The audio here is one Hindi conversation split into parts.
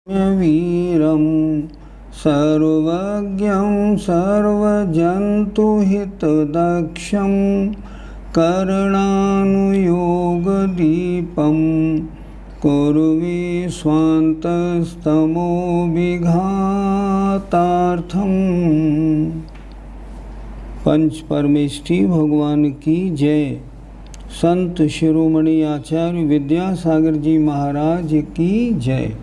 वीरं सर्वज्ञं सर्वजन्तुहितदक्षं करणानुयोगदीपं कुर्वे स्वान्तस्तमोविघातार्थम्। पंच परमेष्ठी भगवान की जय। संत शिरोमणि आचार्य विद्यासागर जी महाराज की जय।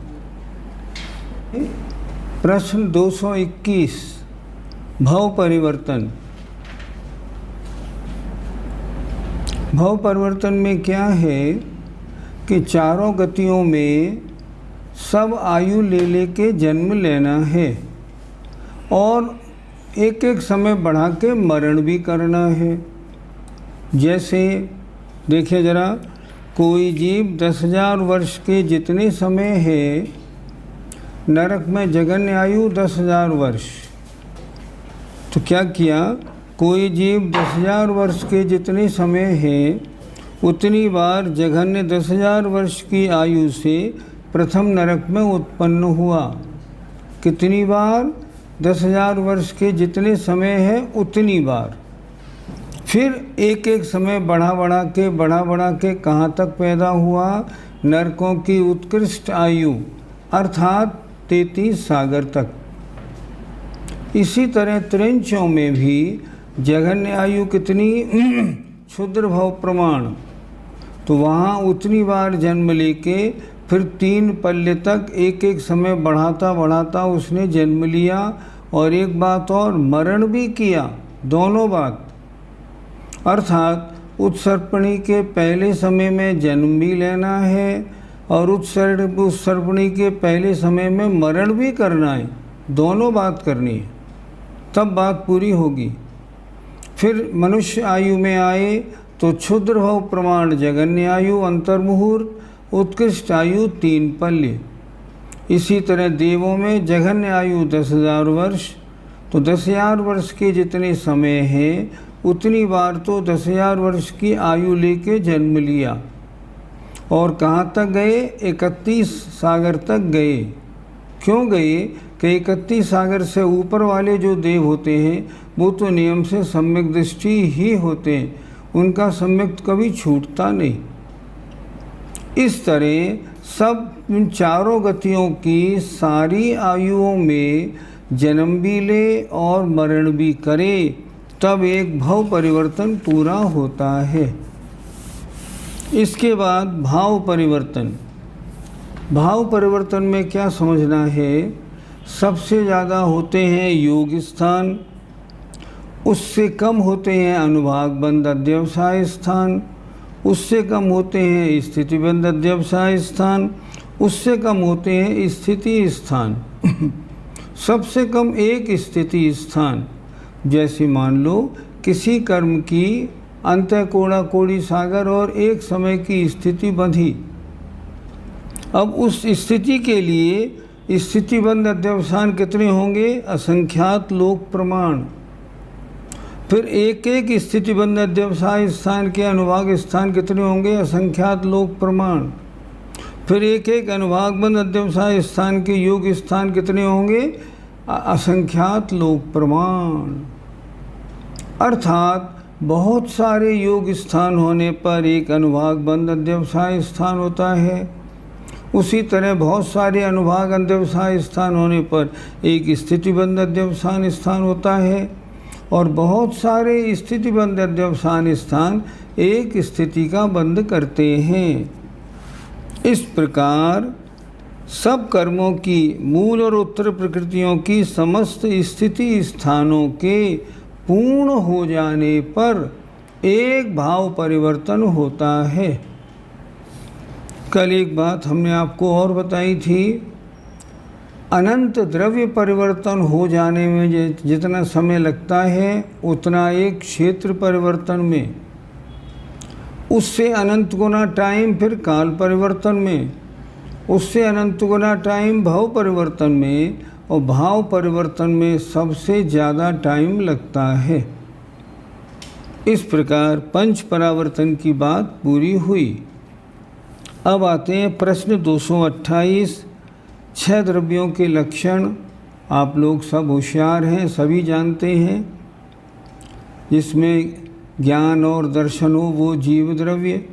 प्रश्न 221 भव परिवर्तन। भव परिवर्तन में क्या है कि चारों गतियों में सब आयु ले लेके जन्म लेना है और एक एक समय बढ़ा के मरण भी करना है। जैसे देखिए जरा, कोई जीव 10,000 वर्ष के जितने समय है, नरक में जघन्य आयु 10,000 वर्ष। तो क्या किया, कोई जीव 10,000 वर्ष के जितने समय है उतनी बार जघन्य 10,000 वर्ष की आयु से प्रथम नरक में उत्पन्न हुआ। कितनी बार? 10,000 वर्ष के जितने समय है उतनी बार। फिर एक एक समय बढ़ा बढ़ा के कहाँ तक पैदा हुआ? नरकों की उत्कृष्ट आयु अर्थात 33 सागर तक। इसी तरह त्रिंचों में भी जघन्य आयु कितनी? क्षुद्र भव प्रमाण। तो वहाँ उतनी बार जन्म लेके फिर 3 पल्ले तक एक एक समय बढ़ाता उसने जन्म लिया। और एक बात और, मरण भी किया। दोनों बात अर्थात उत्सर्पणी के पहले समय में जन्म भी लेना है और उत्सर्पणी के पहले समय में मरण भी करना है। दोनों बात करनी है, तब बात पूरी होगी। फिर मनुष्य आयु में आए तो क्षुद्र भव प्रमाण जघन्य आयु अंतर्मुहूर्त, उत्कृष्ट आयु 3 पल्ले। इसी तरह देवों में जघन्य आयु 10,000 वर्ष। तो 10,000 वर्ष के जितने समय है उतनी बार तो 10,000 वर्ष की आयु लेके जन्म लिया। और कहाँ तक गए? 31 सागर तक गए। क्यों गए? कि 31 सागर से ऊपर वाले जो देव होते हैं वो तो नियम से सम्यक दृष्टि ही होते हैं, उनका सम्यक कभी छूटता नहीं। इस तरह सब इन चारों गतियों की सारी आयुओं में जन्म भी ले और मरण भी करे, तब एक भव परिवर्तन पूरा होता है। इसके बाद भाव परिवर्तन। भाव परिवर्तन में क्या समझना है? सबसे ज़्यादा होते हैं योग स्थान, उससे कम होते हैं अनुभाग बंध अध्यवसाय स्थान, उससे कम होते हैं स्थिति बंध अध्यवसाय स्थान, उससे कम होते हैं स्थिति स्थान सबसे कम एक स्थिति स्थान। जैसे मान लो किसी कर्म की अंतःकोड़ा कोड़ी सागर और एक समय की स्थिति बंधी। अब उस स्थिति के लिए स्थितिबंध अध्यवसान कितने होंगे? असंख्यात लोक प्रमाण। फिर एक एक स्थितिबंध अध्यवसाय स्थान के अनुभाग स्थान कितने होंगे? असंख्यात लोक प्रमाण। फिर एक एक अनुभाग बंध अध्यवसाय स्थान के योग स्थान कितने होंगे? असंख्यात लोक प्रमाण। अर्थात बहुत सारे योग स्थान होने पर एक अनुभाग बंध अध्यवसाय स्थान होता है। उसी तरह बहुत सारे अनुभाग अध्यवसाय स्थान होने पर एक स्थितिबंध अध्यवसान स्थान होता है और बहुत सारे स्थितिबंध अध्यवसान स्थान एक स्थिति का बंध करते हैं। इस प्रकार सब कर्मों की मूल और उत्तर प्रकृतियों की समस्त स्थिति स्थानों के पूर्ण हो जाने पर एक भाव परिवर्तन होता है। कल एक बात हमने आपको और बताई थी, अनंत द्रव्य परिवर्तन हो जाने में जितना समय लगता है उतना एक क्षेत्र परिवर्तन में, उससे अनंत गुना टाइम फिर काल परिवर्तन में, उससे अनंत गुना टाइम भव परिवर्तन में, और भाव परिवर्तन में सबसे ज़्यादा टाइम लगता है। इस प्रकार पंच परावर्तन की बात पूरी हुई। अब आते हैं प्रश्न 228 6 द्रव्यों के लक्षण आप लोग सब होशियार हैं, सभी जानते हैं। जिसमें ज्ञान और दर्शन हो वो जीव द्रव्य,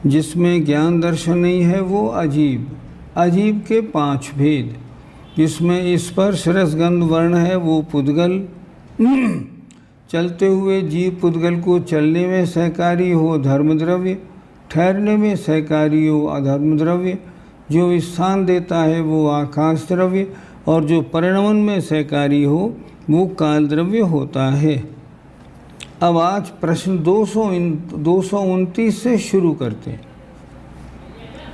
जिसमें ज्ञान दर्शन नहीं है वो अजीब। अजीब के 5 भेद, जिसमें स्पर्श रस गंध वर्ण है वो पुद्गल। चलते हुए जीव पुद्गल को चलने में सहकारी हो धर्म द्रव्य, ठहरने में सहकारी हो अधर्म द्रव्य। जो स्थान देता है वो आकाश द्रव्य, और जो परिणमन में सहकारी हो वो काल द्रव्य होता है। अब आज प्रश्न 229 से शुरू करते हैं,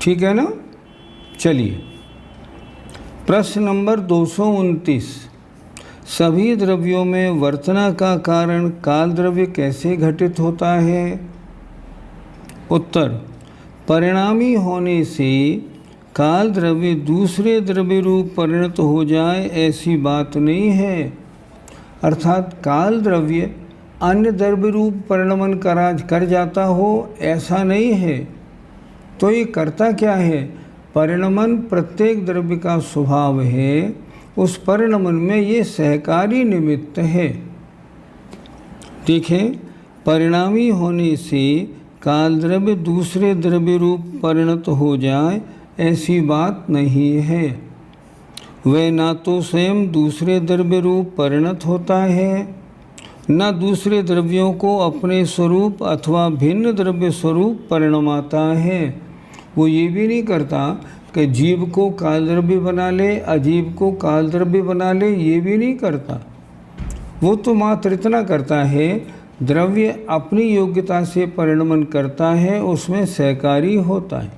ठीक है ना? चलिए, प्रश्न नंबर 229। सभी द्रव्यों में वर्तना का कारण काल द्रव्य कैसे घटित होता है? उत्तर, परिणामी होने से काल द्रव्य दूसरे द्रव्य रूप परिणत हो जाए ऐसी बात नहीं है। अर्थात काल द्रव्य अन्य द्रव्य रूप परिणमन कर जाता हो ऐसा नहीं है। तो ये करता क्या है? परिणमन प्रत्येक द्रव्य का स्वभाव है, उस परिणमन में ये सहकारी निमित्त है। देखें, परिणामी होने से काल द्रव्य दूसरे द्रव्य रूप परिणत हो जाए ऐसी बात नहीं है। वह ना तो स्वयं दूसरे द्रव्य रूप परिणत होता है, न दूसरे द्रव्यों को अपने स्वरूप अथवा भिन्न द्रव्य स्वरूप परिणमाता है। वो ये भी नहीं करता कि जीव को काल द्रव्य बना ले, अजीव को काल द्रव्य बना ले, ये भी नहीं करता। वो तो मात्र इतना करता है, द्रव्य अपनी योग्यता से परिणमन करता है, उसमें सहकारी होता है,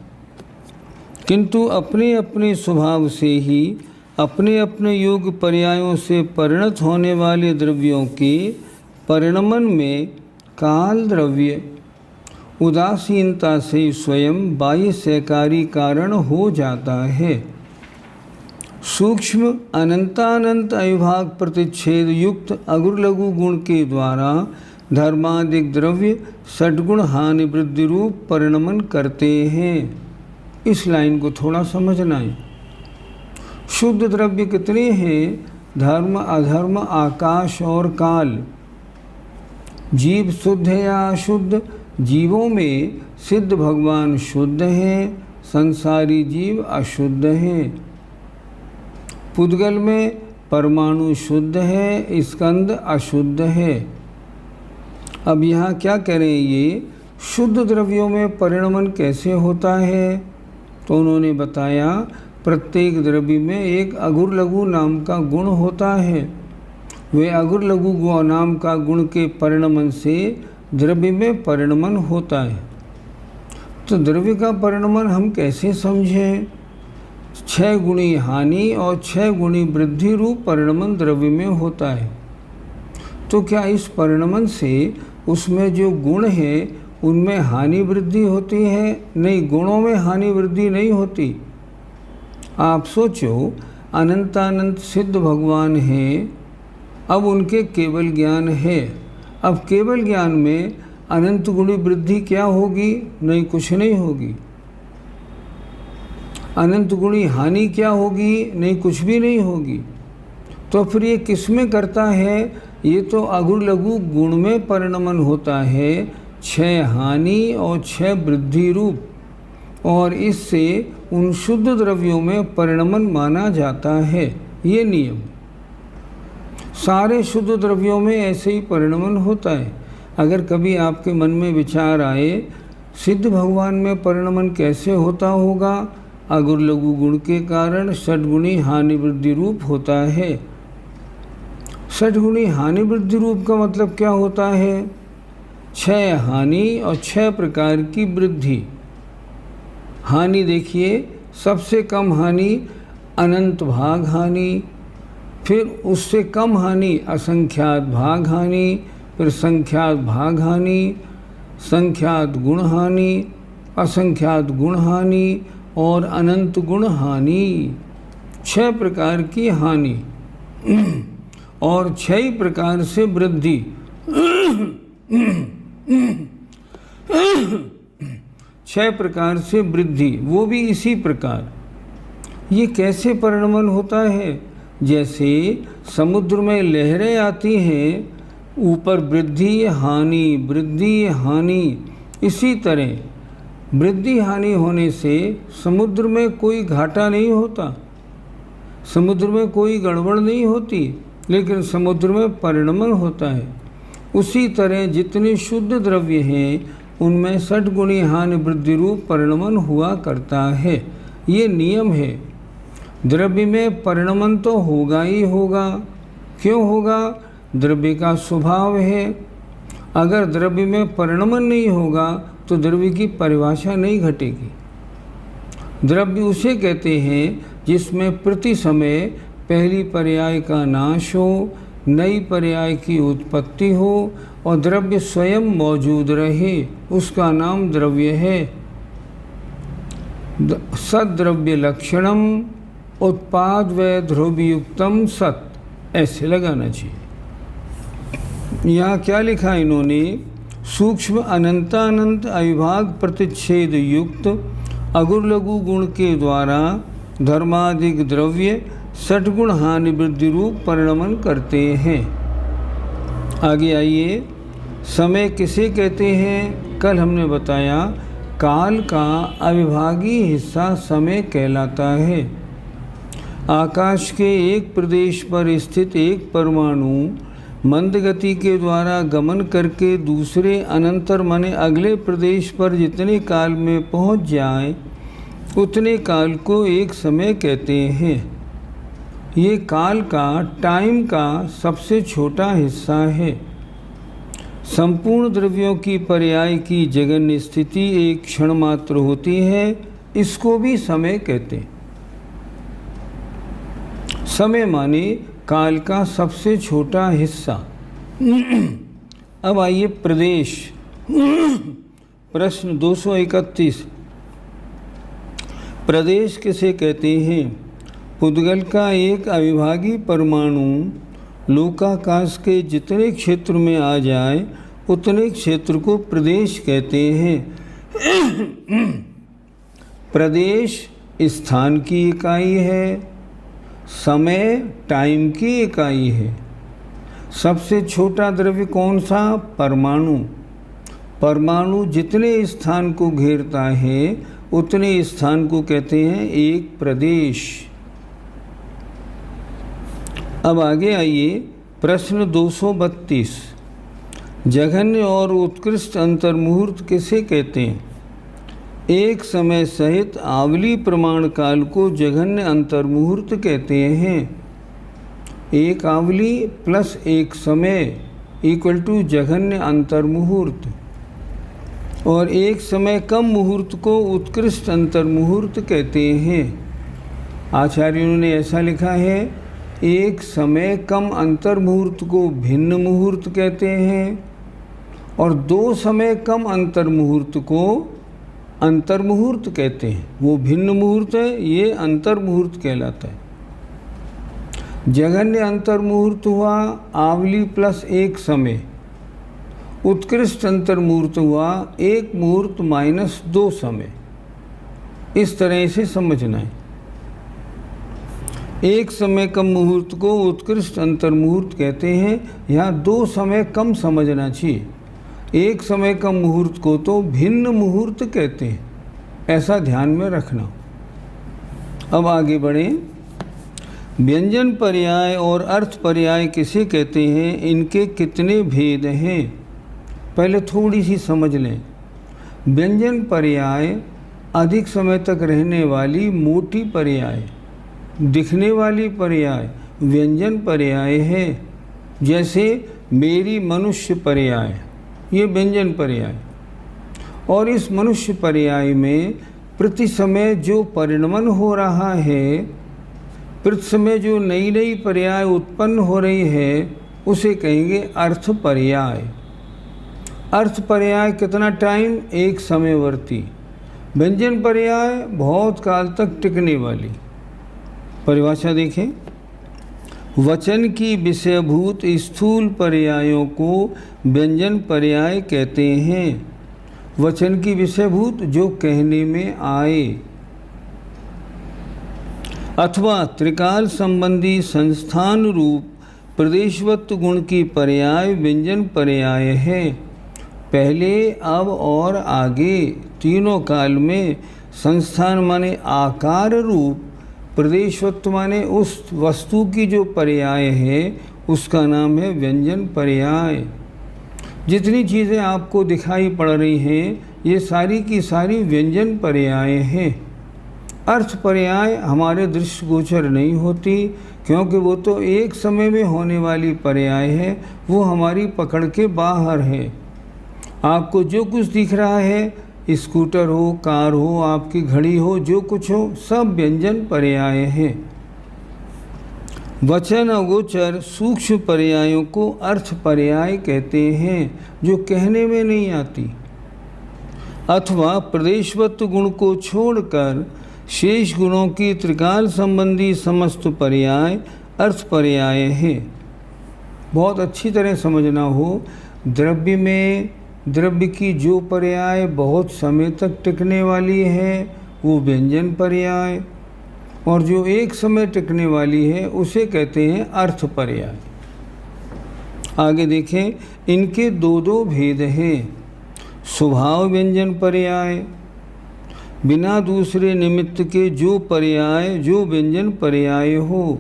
किंतु अपने अपने स्वभाव से ही अपने अपने योग पर्यायों से परिणत होने वाले द्रव्यों के परिणमन में काल द्रव्य उदासीनता से स्वयं बाह्य सहकारी कारण हो जाता है। सूक्ष्म अनंतानंत अविभाग प्रतिच्छेद युक्त अगुर लघु गुण के द्वारा धर्मादिक द्रव्य षड्गुण हानि वृद्धि रूप परिणमन करते हैं। इस लाइन को थोड़ा समझना है। शुद्ध द्रव्य कितने हैं? धर्म, अधर्म, आकाश और काल। जीव शुद्ध है या अशुद्ध? जीवों में सिद्ध भगवान शुद्ध हैं, संसारी जीव अशुद्ध हैं। पुद्गल में परमाणु शुद्ध है, स्कंद अशुद्ध है। अब यहाँ क्या करें? ये शुद्ध द्रव्यों में परिणमन कैसे होता है? तो उन्होंने बताया, प्रत्येक द्रव्य में एक अगुर लघु नाम का गुण होता है। वे अगुर लघु नाम का गुण के परिणमन से द्रव्य में परिणमन होता है। तो द्रव्य का परिणमन हम कैसे समझें? 6 गुणी हानि और 6 गुणी वृद्धि रूप परिणमन द्रव्य में होता है। तो क्या इस परिणमन से उसमें जो गुण है उनमें हानि वृद्धि होती है? नहीं, गुणों में हानि वृद्धि नहीं होती। आप सोचो, अनंतानंत सिद्ध भगवान हैं, अब उनके केवल ज्ञान है। अब केवल ज्ञान में अनंत गुणी वृद्धि क्या होगी? नहीं, कुछ नहीं होगी। अनंत गुणी हानि क्या होगी? नहीं, कुछ भी नहीं होगी। तो फिर ये किस में करता है? ये तो अगुर लघु गुण में परिणमन होता है, 6 हानि और 6 वृद्धि रूप, और इससे उन शुद्ध द्रव्यों में परिणमन माना जाता है। ये नियम सारे शुद्ध द्रव्यों में ऐसे ही परिणमन होता है। अगर कभी आपके मन में विचार आए, सिद्ध भगवान में परिणमन कैसे होता होगा? अगुर लघु गुण के कारण षड्गुणी हानि वृद्धि रूप होता है। षड्गुणी हानि वृद्धि रूप का मतलब क्या होता है? 6 हानि और 6 प्रकार की वृद्धि। हानि देखिए, सबसे कम हानि अनंत भाग हानि, फिर उससे कम हानि असंख्यात भाग हानि, फिर संख्यात भाग हानि, संख्यात गुण हानि, असंख्यात गुण हानि और अनंत गुण हानि। 6 प्रकार की हानि और 6 प्रकार से वृद्धि। 6 प्रकार से वृद्धि, वो भी इसी प्रकार। ये कैसे परिणमन होता है? जैसे समुद्र में लहरें आती हैं, ऊपर वृद्धि हानि, इसी तरह वृद्धि हानि होने से समुद्र में कोई घाटा नहीं होता, समुद्र में कोई गड़बड़ नहीं होती, लेकिन समुद्र में परिणमन होता है। उसी तरह जितने शुद्ध द्रव्य हैं उनमें षटगुणी हानि वृद्धि रूप परिणमन हुआ करता है। ये नियम है। द्रव्य में परिणमन तो होगा ही होगा। क्यों होगा? द्रव्य का स्वभाव है। अगर द्रव्य में परिणमन नहीं होगा तो द्रव्य की परिभाषा नहीं घटेगी। द्रव्य उसे कहते हैं जिसमें प्रति समय पहली पर्याय का नाश हो, नई पर्याय की उत्पत्ति हो और द्रव्य स्वयं मौजूद रहे, उसका नाम द्रव्य है। सद्द्रव्य लक्षणम उत्पाद व ध्रुवयुक्तम सत, ऐसे लगाना चाहिए। यहाँ क्या लिखा इन्होंने? सूक्ष्म अनंतानंत अविभाग प्रतिच्छेद युक्त अगुर लघु गुण के द्वारा धर्माधिक द्रव्य षटगुण हानि वृद्धि रूप परिणमन करते हैं। आगे आइए, समय किसे कहते हैं? कल हमने बताया काल का अविभागी हिस्सा समय कहलाता है। आकाश के एक प्रदेश पर स्थित एक परमाणु मंद गति के द्वारा गमन करके दूसरे अनंतर माने अगले प्रदेश पर जितने काल में पहुंच जाए उतने काल को एक समय कहते हैं। ये काल का, टाइम का सबसे छोटा हिस्सा है। संपूर्ण द्रव्यों की पर्याय की जगन्य स्थिति एक क्षण मात्र होती है, इसको भी समय कहते हैं। समय माने काल का सबसे छोटा हिस्सा। अब आइए प्रदेश। प्रश्न 231, प्रदेश किसे कहते हैं? पुद्गल का एक अविभागी परमाणु लोकाकाश के जितने क्षेत्र में आ जाए उतने क्षेत्र को प्रदेश कहते हैं। प्रदेश स्थान की इकाई है, समय टाइम की इकाई है। सबसे छोटा द्रव्य कौन सा? परमाणु। परमाणु जितने स्थान को घेरता है उतने स्थान को कहते हैं एक प्रदेश। अब आगे आइए, प्रश्न 232, जघन्य और उत्कृष्ट अंतर्मुहूर्त किसे कहते हैं? एक समय सहित आवली प्रमाण काल को जघन्य अंतर्मुहूर्त कहते हैं। एक आवली प्लस एक समय इक्वल टू जघन्य अंतर्मुहूर्त, और एक समय कम मुहूर्त को उत्कृष्ट अंतर्मुहूर्त कहते हैं। आचार्यों ने ऐसा लिखा है, एक समय कम अंतर्मुहूर्त को भिन्न मुहूर्त कहते हैं और दो समय कम अंतर्मुहूर्त को अंतर्मुहूर्त कहते हैं। वो भिन्न मुहूर्त है, ये अंतर्मुहूर्त कहलाता है। जघन्य अंतर्मुहूर्त हुआ आवली प्लस एक समय, उत्कृष्ट अंतर्मुहूर्त हुआ एक मुहूर्त माइनस दो समय। इस तरह से समझना है। एक समय कम मुहूर्त को उत्कृष्ट अंतर्मुहूर्त कहते हैं। यहाँ दो समय कम समझना चाहिए। एक समय कम मुहूर्त को तो भिन्न मुहूर्त कहते हैं, ऐसा ध्यान में रखना। अब आगे बढ़ें। व्यंजन पर्याय और अर्थ पर्याय किसे कहते हैं? इनके कितने भेद हैं? पहले थोड़ी सी समझ लें। व्यंजन पर्याय अधिक समय तक रहने वाली मोटी पर्याय, दिखने वाली पर्याय व्यंजन पर्याय है। जैसे मेरी मनुष्य पर्याय, ये व्यंजन पर्याय। और इस मनुष्य पर्याय में प्रति समय जो परिणमन हो रहा है, प्रति समय जो नई नई पर्याय उत्पन्न हो रही है, उसे कहेंगे अर्थ पर्याय। अर्थ पर्याय कितना टाइम? एक समयवर्ती। व्यंजन पर्याय बहुत काल तक टिकने वाली। परिभाषा देखें। वचन की विषयभूत स्थूल पर्यायों को व्यंजन पर्याय कहते हैं। वचन की विषयभूत जो कहने में आए। अथवा त्रिकाल संबंधी संस्थान रूप प्रदेशवत्व गुण की पर्याय व्यंजन पर्याय है। पहले, अब और आगे तीनों काल में संस्थान माने आकार रूप, प्रदेशवत्व माने उस वस्तु की जो पर्याय है उसका नाम है व्यंजन पर्याय। जितनी चीज़ें आपको दिखाई पड़ रही हैं ये सारी की सारी व्यंजन पर्याय हैं। अर्थ पर्याय हमारे दृष्टिगोचर नहीं होती, क्योंकि वो तो एक समय में होने वाली पर्याय है, वो हमारी पकड़ के बाहर है। आपको जो कुछ दिख रहा है, स्कूटर हो, कार हो, आपकी घड़ी हो, जो कुछ हो, सब व्यंजन पर्याय हैं। वचन अगोचर सूक्ष्म पर्यायों को अर्थ पर्याय कहते हैं, जो कहने में नहीं आती। अथवा प्रदेशवत्व गुण को छोड़कर शेष गुणों की त्रिकाल संबंधी समस्त पर्याय अर्थ पर्याय है। बहुत अच्छी तरह समझना हो, द्रव्य में द्रव्य की जो पर्याय बहुत समय तक टिकने वाली है वो व्यंजन पर्याय, और जो एक समय टिकने वाली है उसे कहते हैं अर्थ पर्याय। आगे देखें, इनके दो दो भेद हैं। स्वभाव व्यंजन पर्याय, बिना दूसरे निमित्त के जो पर्याय जो व्यंजन पर्याय हो,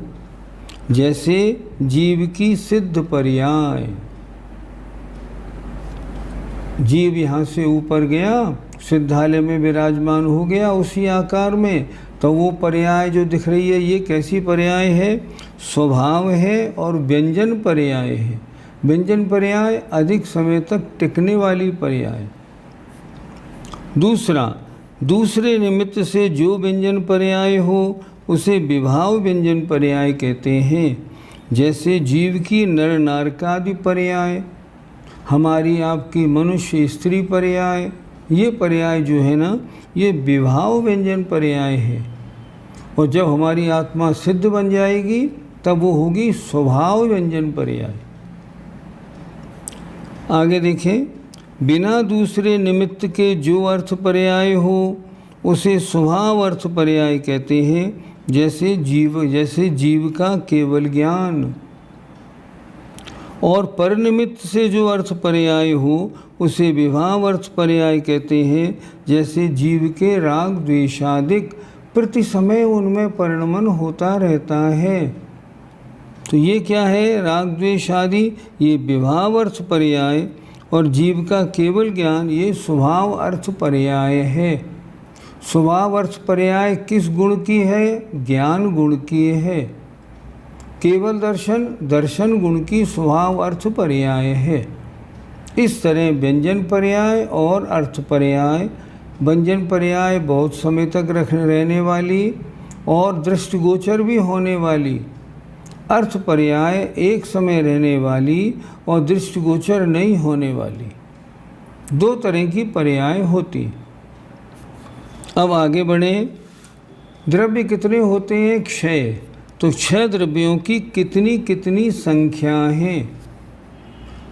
जैसे जीव की सिद्ध पर्याय। जीव यहाँ से ऊपर गया, सिद्धालय में विराजमान हो गया उसी आकार में, तो वो पर्याय जो दिख रही है ये कैसी पर्याय है? स्वभाव है और व्यंजन पर्याय है। व्यंजन पर्याय अधिक समय तक टिकने वाली पर्याय। दूसरा, दूसरे निमित्त से जो व्यंजन पर्याय हो उसे विभाव व्यंजन पर्याय कहते हैं। जैसे जीव की नर नारकादि पर्याय, हमारी आपकी मनुष्य स्त्री पर्याय, ये पर्याय जो है ना ये विभाव व्यंजन पर्याय है। और जब हमारी आत्मा सिद्ध बन जाएगी तब वो होगी स्वभाव व्यंजन पर्याय। आगे देखें, बिना दूसरे निमित्त के जो अर्थ पर्याय हो उसे स्वभाव अर्थ पर्याय कहते हैं। जैसे जीव का केवल ज्ञान। और पर निमित्त से जो अर्थ पर्याय हो उसे विभाव अर्थ पर्याय कहते हैं। जैसे जीव के राग द्वेषादिक प्रति समय उनमें परिणमन होता रहता है। तो ये क्या है? राग द्वेष आदि ये विभाव अर्थ पर्याय, और जीव का केवल ज्ञान ये स्वभाव अर्थ पर्याय है। स्वभाव अर्थ पर्याय किस गुण की है? ज्ञान गुण की है। केवल दर्शन गुण की स्वभाव अर्थ पर्याय है। इस तरह व्यंजन पर्याय और अर्थ पर्याय। व्यंजन पर्याय बहुत समय तक रहने वाली और दृष्टिगोचर भी होने वाली। अर्थ पर्याय एक समय रहने वाली और दृष्टिगोचर नहीं होने वाली। दो तरह की पर्याय होती। अब आगे बढ़ें। द्रव्य कितने होते हैं? क्षय। तो क्षय द्रव्यों की कितनी कितनी संख्या है?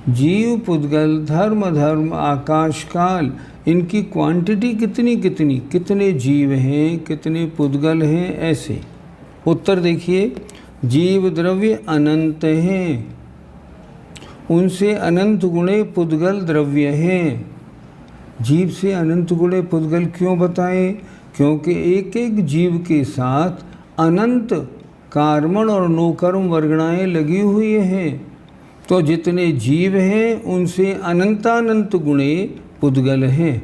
जीव, पुद्गल, धर्म, आकाश, काल, इनकी क्वांटिटी कितनी कितनी, कितने जीव हैं, कितने पुद्गल हैं, ऐसे। उत्तर देखिए, जीव द्रव्य अनंत हैं, उनसे अनंत गुणे पुद्गल द्रव्य हैं। जीव से अनंत गुणे पुद्गल क्यों बताएं? क्योंकि एक एक जीव के साथ अनंत कर्मण और नोकर्म वर्गणाएँ लगी हुई हैं। तो जितने जीव हैं उनसे अनंतानंत गुणे पुद्गल हैं।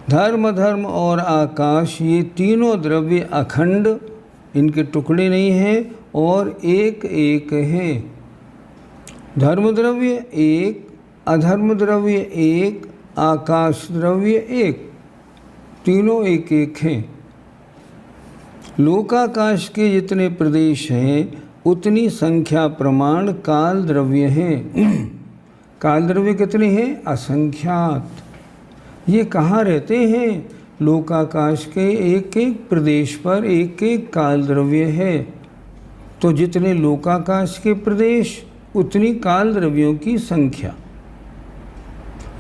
धर्म और आकाश ये तीनों द्रव्य अखंड, इनके टुकड़े नहीं हैं और एक एक हैं। धर्म द्रव्य एक, अधर्म द्रव्य एक, आकाश द्रव्य एक, तीनों एक एक हैं। लोकाकाश के जितने प्रदेश हैं उतनी संख्या प्रमाण काल द्रव्य हैं। काल द्रव्य कितने हैं? असंख्यात। ये कहाँ रहते हैं? लोकाकाश के एक एक प्रदेश पर एक एक काल द्रव्य है। तो जितने लोकाकाश के प्रदेश उतनी काल द्रव्यों की संख्या।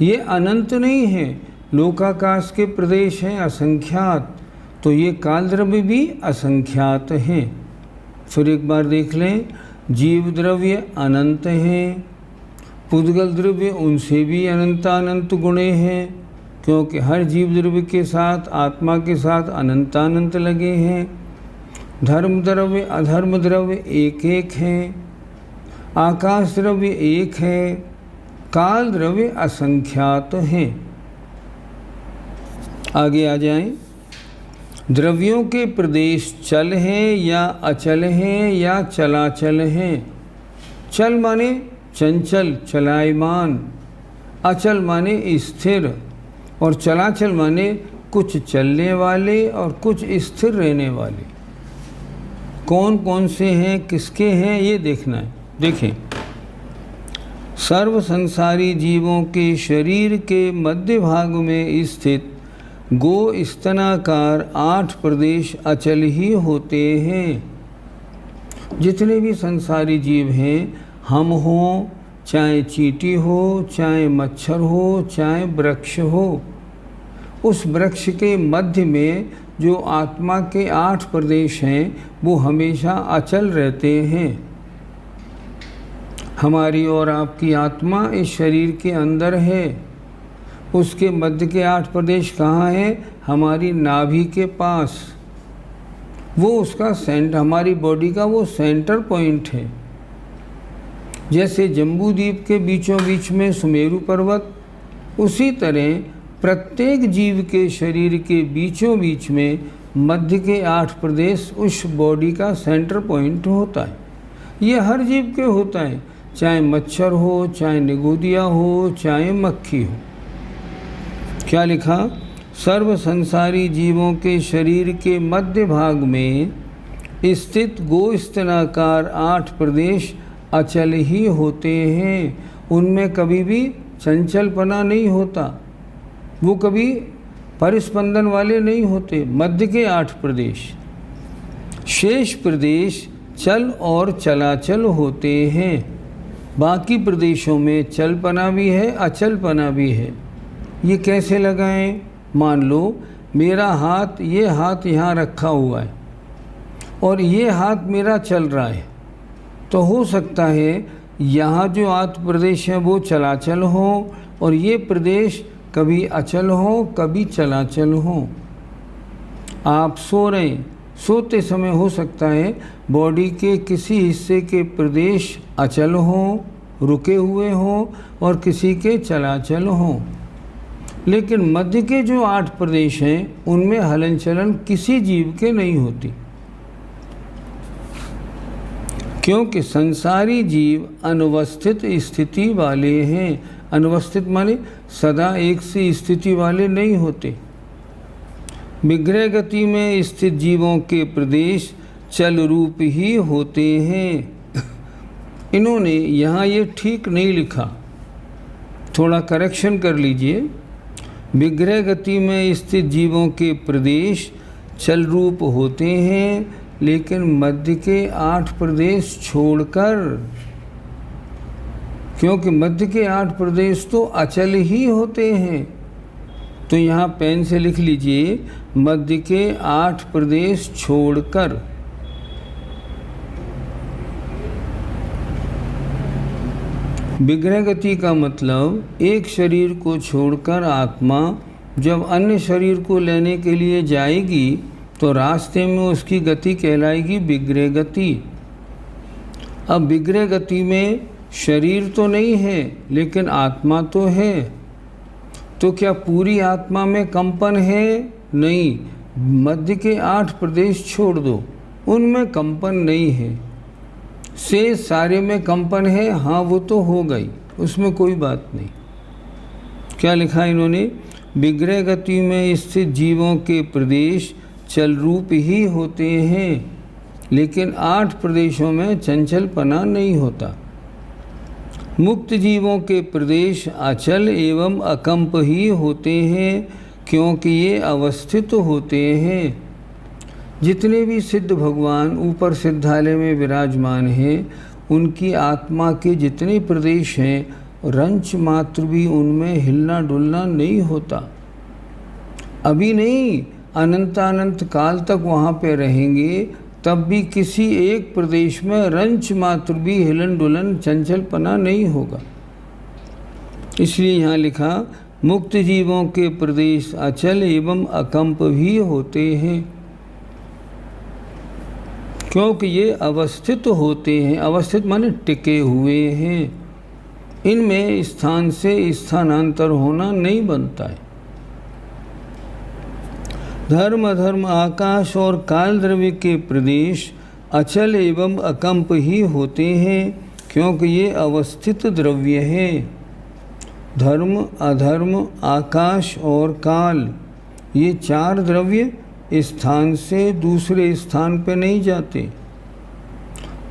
ये अनंत नहीं है। लोकाकाश के प्रदेश हैं असंख्यात, तो ये काल द्रव्य भी असंख्यात हैं। फिर एक बार देख लें, जीव द्रव्य अनंत हैं, पुद्गल द्रव्य उनसे भी अनंतानंत गुणे हैं, क्योंकि हर जीव द्रव्य के साथ आत्मा के साथ अनंतानंत लगे हैं। धर्म द्रव्य अधर्म द्रव्य एक एक हैं, आकाश द्रव्य एक है, काल द्रव्य असंख्यात हैं। आगे आ जाएं। द्रव्यों के प्रदेश चल हैं या अचल हैं या चलाचल हैं। चल माने चंचल चलायमान, अचल माने स्थिर, और चलाचल माने कुछ चलने वाले और कुछ स्थिर रहने वाले। कौन कौन से हैं, किसके हैं, ये देखना है। देखें, सर्व संसारी जीवों के शरीर के मध्य भाग में स्थित गो स्तनाकार 8 प्रदेश अचल ही होते हैं। जितने भी संसारी जीव हैं, हम हों, चाहे चींटी हो, चाहे मच्छर हो, चाहे वृक्ष हो, उस वृक्ष के मध्य में जो आत्मा के 8 प्रदेश हैं वो हमेशा अचल रहते हैं। हमारी और आपकी आत्मा इस शरीर के अंदर है, उसके मध्य के 8 प्रदेश कहाँ हैं? हमारी नाभि के पास। वो उसका हमारी बॉडी का वो सेंटर पॉइंट है। जैसे जम्बू द्वीप के बीचों बीच में सुमेरु पर्वत, उसी तरह प्रत्येक जीव के शरीर के बीचों बीच में मध्य के 8 प्रदेश उस बॉडी का सेंटर पॉइंट होता है। ये हर जीव के होता है, चाहे मच्छर हो, चाहे निगोदिया हो, चाहे मक्खी हो। क्या लिखा? सर्व संसारी जीवों के शरीर के मध्य भाग में स्थित गोस्तनाकार 8 प्रदेश अचल ही होते हैं। उनमें कभी भी चंचलपना नहीं होता, वो कभी परिस्पंदन वाले नहीं होते। मध्य के 8 प्रदेश, शेष प्रदेश चल और चलाचल होते हैं। बाकी प्रदेशों में चलपना भी है, अचलपना भी है। ये कैसे लगाएं? मान लो मेरा हाथ, ये हाथ यहाँ रखा हुआ है और ये हाथ मेरा चल रहा है, तो हो सकता है यहाँ जो 8 प्रदेश हैं वो चलाचल हो और ये प्रदेश कभी अचल हो, कभी चलाचल हो। आप सो रहे हैं, सोते समय हो सकता है बॉडी के किसी हिस्से के प्रदेश अचल हों, रुके हुए हों, और किसी के चलाचल हों। लेकिन मध्य के जो 8 प्रदेश हैं उनमें हलन चलन किसी जीव के नहीं होती, क्योंकि संसारी जीव अनवस्थित स्थिति वाले हैं। अनवस्थित माने सदा एक सी स्थिति वाले नहीं होते। विग्रह गति में स्थित जीवों के प्रदेश चल रूप ही होते हैं। इन्होंने यहाँ ये ठीक नहीं लिखा, थोड़ा करेक्शन कर लीजिए। विग्रह गति में स्थित जीवों के प्रदेश चल रूप होते हैं, लेकिन मध्य के 8 प्रदेश छोड़कर, क्योंकि मध्य के 8 प्रदेश तो अचल ही होते हैं। तो यहाँ पेन से लिख लीजिए, मध्य के 8 प्रदेश छोड़कर। विग्रह गति का मतलब एक शरीर को छोड़कर आत्मा जब अन्य शरीर को लेने के लिए जाएगी तो रास्ते में उसकी गति कहलाएगी विग्रह गति। अब विग्रह गति में शरीर तो नहीं है लेकिन आत्मा तो है, तो क्या पूरी आत्मा में कंपन है? नहीं। मध्य के 8 प्रदेश छोड़ दो, उनमें कंपन नहीं है। से सारे में कंपन है, हाँ वो तो हो गई, उसमें कोई बात नहीं। क्या लिखा इन्होंने? विग्रह गति में स्थित जीवों के प्रदेश चल रूप ही होते हैं, लेकिन 8 प्रदेशों में चंचलपना नहीं होता। मुक्त जीवों के प्रदेश अचल एवं अकंप ही होते हैं, क्योंकि ये अवस्थित होते हैं। जितने भी सिद्ध भगवान ऊपर सिद्धालय में विराजमान हैं, उनकी आत्मा के जितने प्रदेश हैं, रंच मात्र भी उनमें हिलना डुलना नहीं होता। अभी नहीं, अनंतानंत काल तक वहाँ पे रहेंगे, तब भी किसी एक प्रदेश में रंच मात्र भी हिलन डुलन चंचलपना नहीं होगा। इसलिए यहाँ लिखा मुक्त जीवों के प्रदेश अचल एवं अकंप भी होते हैं, क्योंकि ये अवस्थित होते हैं। अवस्थित माने टिके हुए हैं, इनमें स्थान से स्थानांतर होना नहीं बनता है। धर्म अधर्म आकाश और काल द्रव्य के प्रदेश अचल एवं अकंप ही होते हैं, क्योंकि ये अवस्थित द्रव्य हैं। धर्म अधर्म आकाश और काल ये चार द्रव्य स्थान से दूसरे स्थान पे नहीं जाते।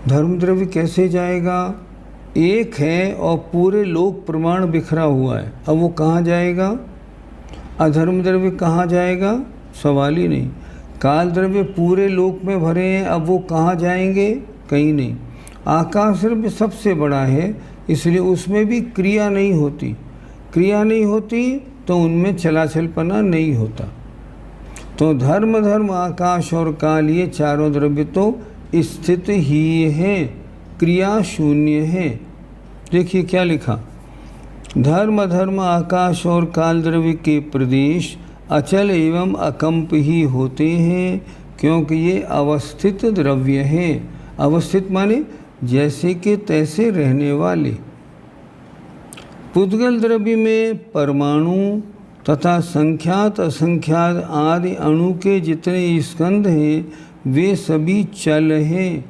धर्म द्रव्य कैसे जाएगा? एक है और पूरे लोक प्रमाण बिखरा हुआ है, अब वो कहाँ जाएगा? अधर्म द्रव्य कहाँ जाएगा? सवाल ही नहीं। काल द्रव्य पूरे लोक में भरे हैं, अब वो कहाँ जाएंगे? कहीं नहीं। आकाश द्रव्य सबसे बड़ा है, इसलिए उसमें भी क्रिया नहीं होती। क्रिया नहीं होती तो उनमें चलाचलपना नहीं होता। तो धर्म धर्म आकाश और काल ये चारों द्रव्य तो स्थित ही हैं, क्रिया शून्य है। देखिए क्या लिखा, धर्म धर्म आकाश और काल द्रव्य के प्रदेश अचल एवं अकंप ही होते हैं, क्योंकि ये अवस्थित द्रव्य हैं। अवस्थित माने जैसे कि तैसे रहने वाले। पुद्गल द्रव्य में परमाणु तथा संख्यात असंख्यात आदि अणु के जितने स्कंध हैं वे सभी चल हैं।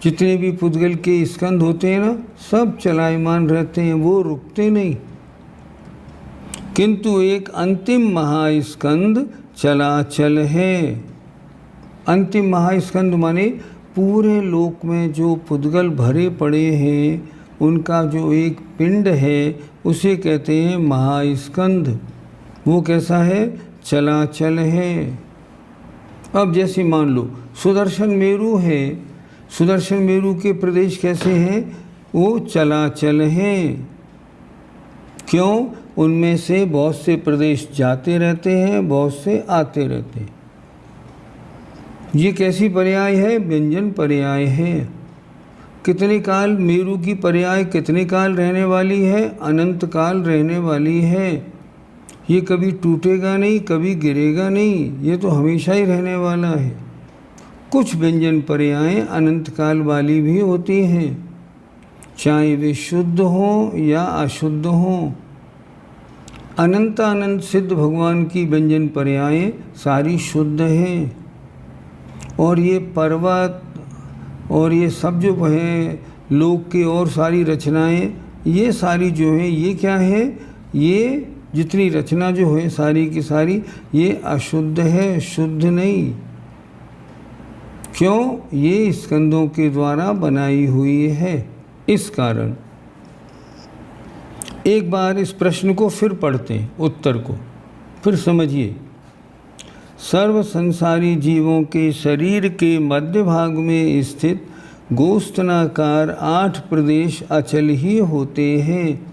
जितने भी पुद्गल के स्कंध होते हैं ना, सब चलायमान रहते हैं, वो रुकते नहीं। किंतु एक अंतिम महास्कंद चलाचल है। अंतिम महास्कंद माने पूरे लोक में जो पुद्गल भरे पड़े हैं उनका जो एक पिंड है उसे कहते हैं महास्कंद। वो कैसा है? चलाचल है। अब जैसे मान लो सुदर्शन मेरु है, सुदर्शन मेरु के प्रदेश कैसे हैं? वो चलाचल हैं। क्यों? उनमें से बहुत से प्रदेश जाते रहते हैं, बहुत से आते रहते हैं। ये कैसी पर्याय है? व्यंजन पर्याय है। कितने काल मेरु की पर्याय कितने काल रहने वाली है? अनंत काल रहने वाली है। ये कभी टूटेगा नहीं, कभी गिरेगा नहीं, ये तो हमेशा ही रहने वाला है। कुछ व्यंजन पर्याय अनंत काल वाली भी होती हैं, चाहे वे शुद्ध हों या अशुद्ध हों। अनंत अनंत सिद्ध भगवान की व्यंजन पर्यायें सारी शुद्ध हैं। और ये पर्वत और ये सब जो है लोक के और सारी रचनाएं, ये सारी जो हैं ये क्या है? ये जितनी रचना जो है सारी की सारी ये अशुद्ध है, शुद्ध नहीं। क्यों? ये स्कंदों के द्वारा बनाई हुई है, इस कारण। एक बार इस प्रश्न को फिर पढ़ते हैं, उत्तर को फिर समझिए। सर्व संसारी जीवों के शरीर के मध्य भाग में स्थित गोस्तनाकार 8 प्रदेश अचल ही होते हैं।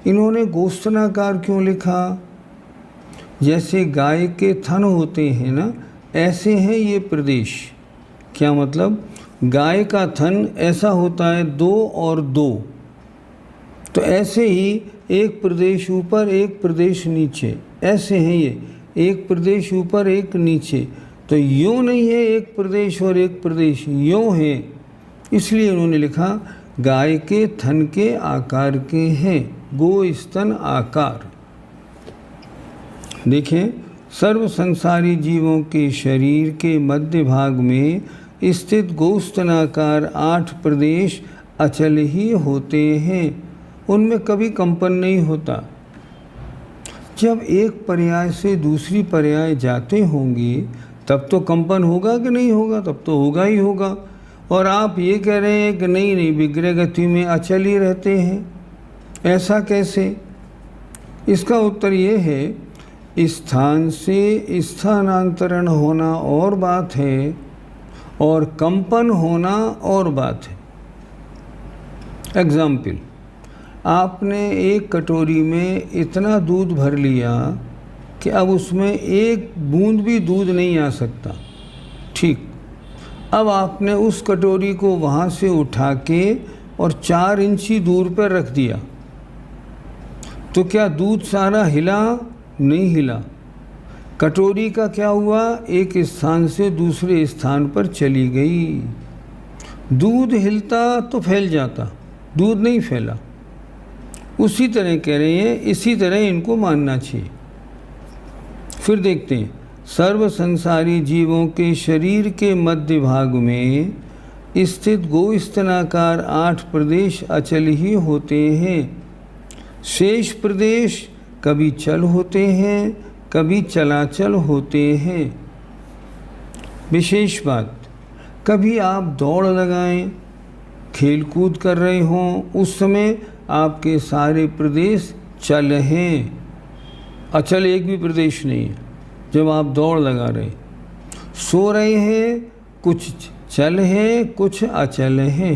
इन्होंने गोस्तनाकार क्यों लिखा? जैसे गाय के थन होते हैं ना, ऐसे हैं ये प्रदेश। क्या मतलब? गाय का थन ऐसा होता है 2 और 2, तो ऐसे ही एक प्रदेश ऊपर एक प्रदेश नीचे, ऐसे हैं ये, एक प्रदेश ऊपर एक नीचे। तो यूँ नहीं है एक प्रदेश और एक प्रदेश, यूँ है। इसलिए उन्होंने लिखा गाय के थन के आकार के हैं, गो स्तन आकार। देखें, सर्व संसारी जीवों के शरीर के मध्य भाग में स्थित गोस्तनाकार 8 प्रदेश अचल ही होते हैं, उनमें कभी कंपन नहीं होता। जब एक पर्याय से दूसरी पर्याय जाते होंगे तब तो कंपन होगा कि नहीं होगा? तब तो होगा ही होगा। और आप ये कह रहे हैं कि नहीं नहीं, विग्रह गति में अचल ही रहते हैं, ऐसा कैसे? इसका उत्तर ये है, स्थान से स्थानांतरण होना और बात है और कंपन होना और बात है। एग्जाम्पल, आपने एक कटोरी में इतना दूध भर लिया कि अब उसमें एक बूंद भी दूध नहीं आ सकता। ठीक, अब आपने उस कटोरी को वहाँ से उठा के और 4 इंची दूर पर रख दिया, तो क्या दूध सारा हिला? नहीं हिला। कटोरी का क्या हुआ? एक स्थान से दूसरे स्थान पर चली गई। दूध हिलता तो फैल जाता, दूध नहीं फैला। उसी तरह कह रहे हैं, इसी तरह इनको मानना चाहिए। फिर देखते हैं, सर्व संसारी जीवों के शरीर के मध्य भाग में स्थित गोस्तनाकार 8 प्रदेश अचल ही होते हैं। शेष प्रदेश कभी चल होते हैं, कभी चलाचल होते हैं। विशेष बात, कभी आप दौड़ लगाएं, खेल कूद कर रहे हों, उस समय आपके सारे प्रदेश चल हैं, अचल एक भी प्रदेश नहीं है। जब आप दौड़ लगा रहे, सो रहे हैं, कुछ चल है, कुछ अचल है,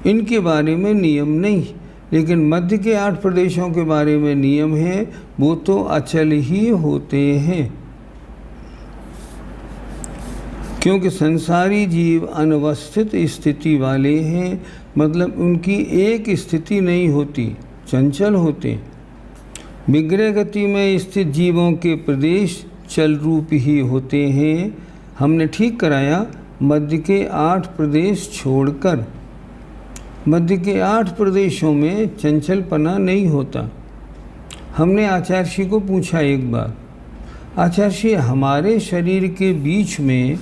इनके बारे में नियम नहीं। लेकिन मध्य के 8 प्रदेशों के बारे में नियम है, वो तो अचल ही होते हैं। क्योंकि संसारी जीव अनवस्थित स्थिति वाले हैं, मतलब उनकी एक स्थिति नहीं होती, चंचल होते। विग्रह गति में स्थित जीवों के प्रदेश चल रूप ही होते हैं। हमने ठीक कराया, मध्य के 8 प्रदेश छोड़कर। मध्य के 8 प्रदेशों में चंचलपना नहीं होता। हमने आचार्य श्री को पूछा एक बार, आचार्य श्री हमारे शरीर के बीच में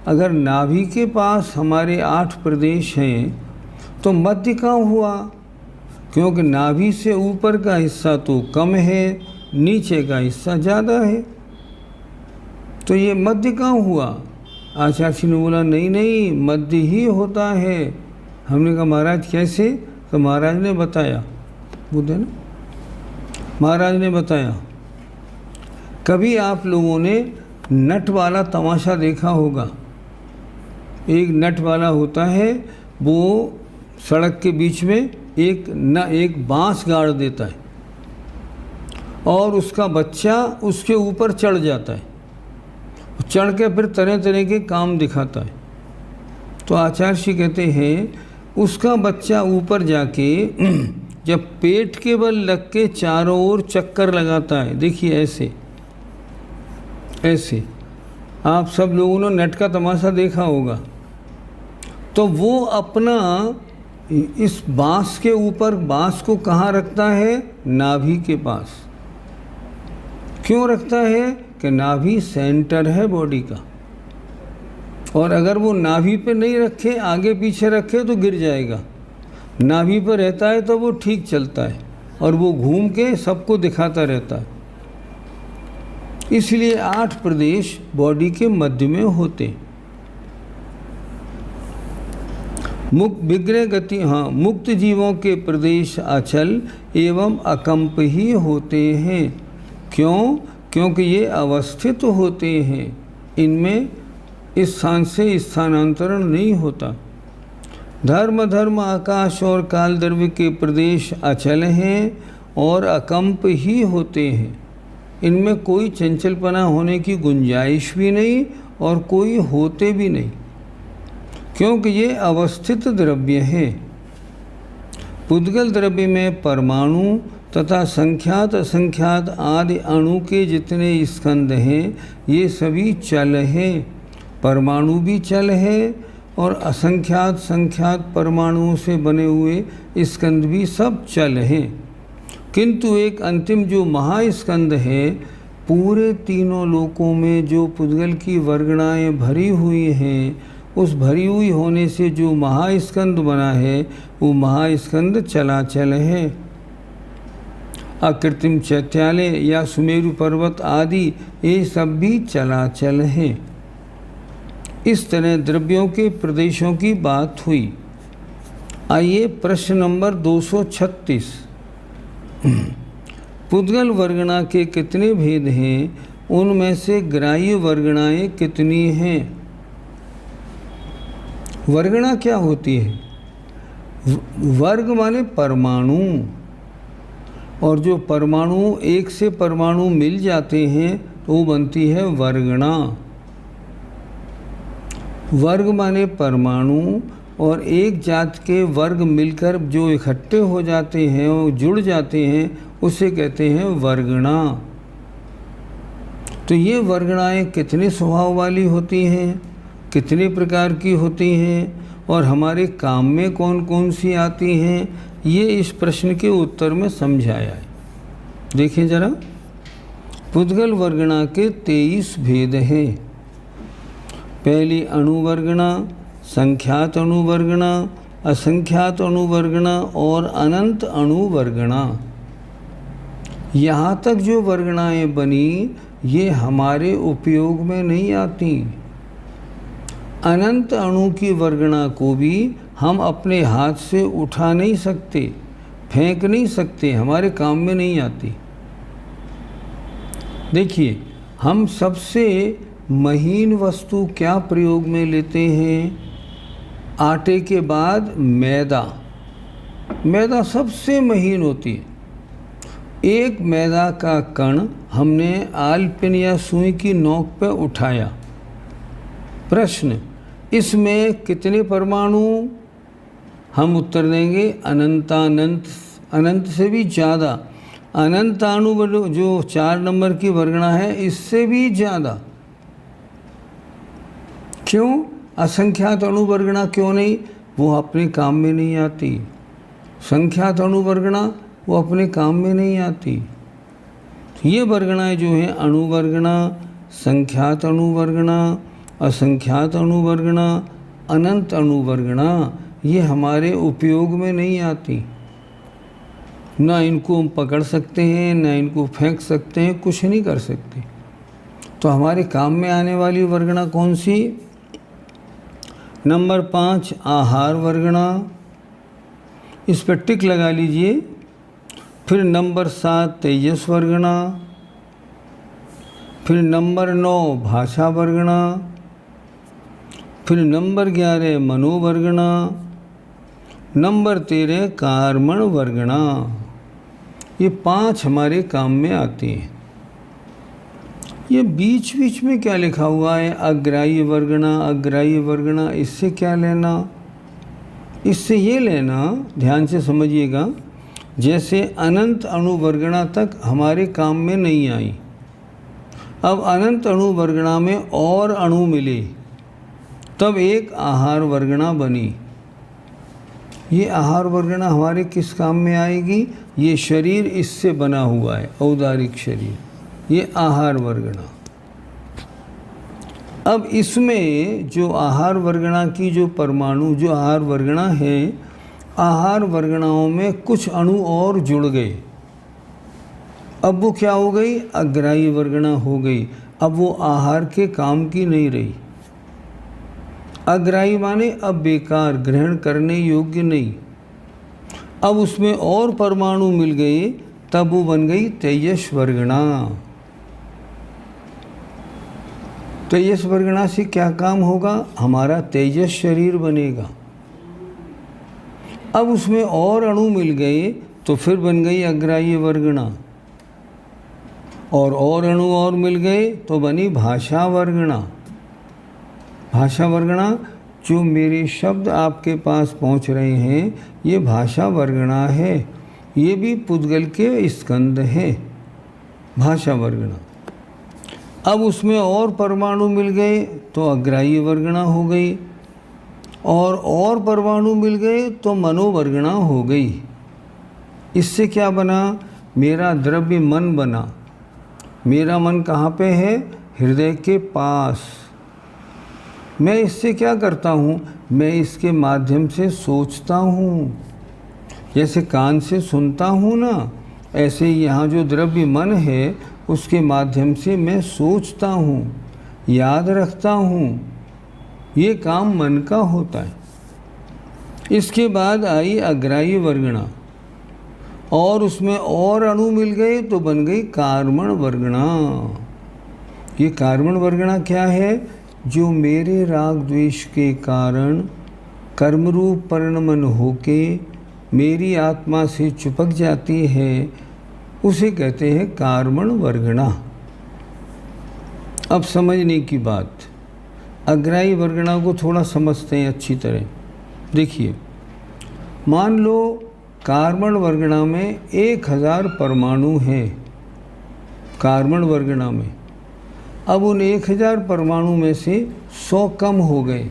अगर नाभि के पास हमारे 8 प्रदेश हैं तो मध्य कहाँ हुआ? क्योंकि नाभि से ऊपर का हिस्सा तो कम है, नीचे का हिस्सा ज़्यादा है, तो ये मध्य कहाँ हुआ? आचार्य श्री ने बोला नहीं नहीं, मध्य ही होता है। हमने कहा महाराज कैसे? तो महाराज ने बताया, बुद्ध है ना, महाराज ने बताया। कभी आप लोगों ने नट वाला तमाशा देखा होगा। एक नट वाला होता है, वो सड़क के बीच में एक बांस गाड़ देता है और उसका बच्चा उसके ऊपर चढ़ जाता है, चढ़ के फिर तरह तरह के काम दिखाता है। तो आचार्य श्री कहते हैं उसका बच्चा ऊपर जाके जब पेट के बल लग के चारों ओर चक्कर लगाता है, देखिए ऐसे ऐसे, आप सब लोगों ने नट का तमाशा देखा होगा, तो वो अपना इस बांस के ऊपर, बांस को कहाँ रखता है? नाभि के पास। क्यों रखता है? कि नाभि सेंटर है बॉडी का, और अगर वो नाभि पे नहीं रखे, आगे पीछे रखे तो गिर जाएगा। नाभि पर रहता है तो वो ठीक चलता है और वो घूम के सबको दिखाता रहता है। इसलिए 8 प्रदेश बॉडी के मध्य में होते। विग्रह गति, हाँ, मुक्त जीवों के प्रदेश अचल एवं अकंप ही होते हैं। क्यों? क्योंकि ये अवस्थित होते हैं, इनमें इस स्थान से स्थानांतरण नहीं होता। धर्म आकाश और काल द्रव्य के प्रदेश अचल हैं और अकंप ही होते हैं। इनमें कोई चंचलपना होने की गुंजाइश भी नहीं और कोई होते भी नहीं, क्योंकि ये अवस्थित द्रव्य है। पुद्गल द्रव्य में परमाणु तथा संख्यात असंख्यात आदि अणु के जितने स्कंद हैं, ये सभी चल हैं। परमाणु भी चल है और असंख्यात संख्यात परमाणुओं से बने हुए स्कंद भी सब चल हैं। किंतु एक अंतिम जो महास्कंद है, पूरे तीनों लोकों में जो पुद्गल की वर्गणाएं भरी हुई हैं, उस भरी हुई होने से जो महास्कंद बना है, वो महास्कंद चलाचल है। अकृत्रिम चैत्यालय या सुमेरु पर्वत आदि ये सब भी चलाचल हैं। इस तरह द्रव्यों के प्रदेशों की बात हुई। आइए प्रश्न नंबर 236। पुद्गल वर्गणा के कितने भेद हैं? उनमें से ग्राह्य वर्गणाएं कितनी हैं? वर्गणा क्या होती है? वर्ग माने परमाणु, और जो परमाणु, एक से परमाणु मिल जाते हैं तो वो बनती है वर्गणा। वर्ग माने परमाणु, और एक जात के वर्ग मिलकर जो इकट्ठे हो जाते हैं और जुड़ जाते हैं उसे कहते हैं वर्गणा। तो ये वर्गणाएं कितने स्वभाव वाली होती हैं, कितने प्रकार की होती हैं, और हमारे काम में कौन कौन सी आती हैं, ये इस प्रश्न के उत्तर में समझाया है। देखिए जरा, पुद्गल वर्गणा के 23 भेद हैं। पहली अणुवर्गणा, संख्यात अणुवर्गणा, असंख्यात अणुवर्गणा और अनंत अणुवर्गणा। यहाँ तक जो वर्गणाएं बनी ये हमारे उपयोग में नहीं आती। अनंत अणु की वर्गणा को भी हम अपने हाथ से उठा नहीं सकते, फेंक नहीं सकते, हमारे काम में नहीं आती। देखिए, हम सबसे महीन वस्तु क्या प्रयोग में लेते हैं? आटे के बाद मैदा। मैदा सबसे महीन होती है। एक मैदा का कण हमने आलपिन या सुई की नोक पर उठाया। प्रश्न, इसमें कितने परमाणु? हम उत्तर देंगे अनंतानंत, अनंत से भी ज़्यादा। अनंताणु जो 4 नंबर की वर्गणा है इससे भी ज़्यादा। क्यों? असंख्यात अणुवर्गणा क्यों नहीं? वो अपने काम में नहीं आती। संख्यात अणुवर्गणा वो अपने काम में नहीं आती। ये वर्गणाएं जो हैं, अणुवर्गणा, संख्यात अणुवर्गणा, असंख्यात अणुवर्गणा, अनंत अणुवर्गणा, ये हमारे उपयोग में नहीं आती। ना इनको हम पकड़ सकते हैं, ना इनको फेंक सकते हैं, कुछ नहीं कर सकते। तो हमारे काम में आने वाली वर्गणा कौन सी? नंबर 5 आहार वर्गणा, इस पर टिक लगा लीजिए। फिर नंबर 7 तेजस वर्गणा, फिर नंबर 9 भाषा वर्गणा, फिर नंबर 11 मनोवर्गणा, नंबर 13 कार्मण वर्गणा। ये 5 हमारे काम में आती हैं। ये बीच बीच में क्या लिखा हुआ है? अग्राह्य वर्गणा, अग्राह्य वर्गणा, इससे क्या लेना? इससे ये लेना, ध्यान से समझिएगा, जैसे अनंत अणुवर्गणा तक हमारे काम में नहीं आई। अब अनंत अणुवर्गणा में और अणु मिले तब एक आहार वर्गणा बनी। ये आहार वर्गणा हमारे किस काम में आएगी? ये शरीर इससे बना हुआ है, औदारिक शरीर, ये आहार वर्गणा। अब इसमें जो आहार वर्गणा की जो परमाणु, जो आहार वर्गणा है, आहार वर्गणाओं में कुछ अणु और जुड़ गए। अब वो क्या हो गई? अग्राह्य वर्गणा हो गई। अब वो आहार के काम की नहीं रही। अग्राह्य माने अब बेकार, ग्रहण करने योग्य नहीं। अब उसमें और परमाणु मिल गए, तब वो बन गई तेजस वर्गणा। तेजस वर्गणा से क्या काम होगा? हमारा तेजस शरीर बनेगा। अब उसमें और अणु मिल गए तो फिर बन गई अग्राह्य वर्गणा, और अणु और मिल गए तो बनी भाषा वर्गणा। भाषा वर्गणा, जो मेरे शब्द आपके पास पहुंच रहे हैं, ये भाषा वर्गणा है। ये भी पुद्गल के स्कंद है, भाषा वर्गणा। अब उसमें और परमाणु मिल गए तो अग्राह्य वर्गणा हो गई, और परमाणु मिल गए तो मनोवर्गणा हो गई। इससे क्या बना? मेरा द्रव्य मन बना। मेरा मन कहाँ पे है? हृदय के पास। मैं इससे क्या करता हूँ? मैं इसके माध्यम से सोचता हूँ। जैसे कान से सुनता हूँ ना, ऐसे ही यहाँ जो द्रव्य मन है उसके माध्यम से मैं सोचता हूँ, याद रखता हूँ। ये काम मन का होता है। इसके बाद आई अग्राह्य वर्गणा, और उसमें और अणु मिल गए तो बन गई कार्मण वर्गणा। ये कार्मण वर्गणा क्या है? जो मेरे राग द्वेष के कारण कर्मरूप परिणमन होके मेरी आत्मा से चिपक जाती है, उसे कहते हैं कार्बन वर्गणा। अब समझने की बात, अग्राही वर्गणा को थोड़ा समझते हैं अच्छी तरह। देखिए, मान लो कार्बन वर्गणा में 1000 परमाणु हैं, कार्बन वर्गणा में। अब उन 1000 परमाणु में से 100 कम हो गए,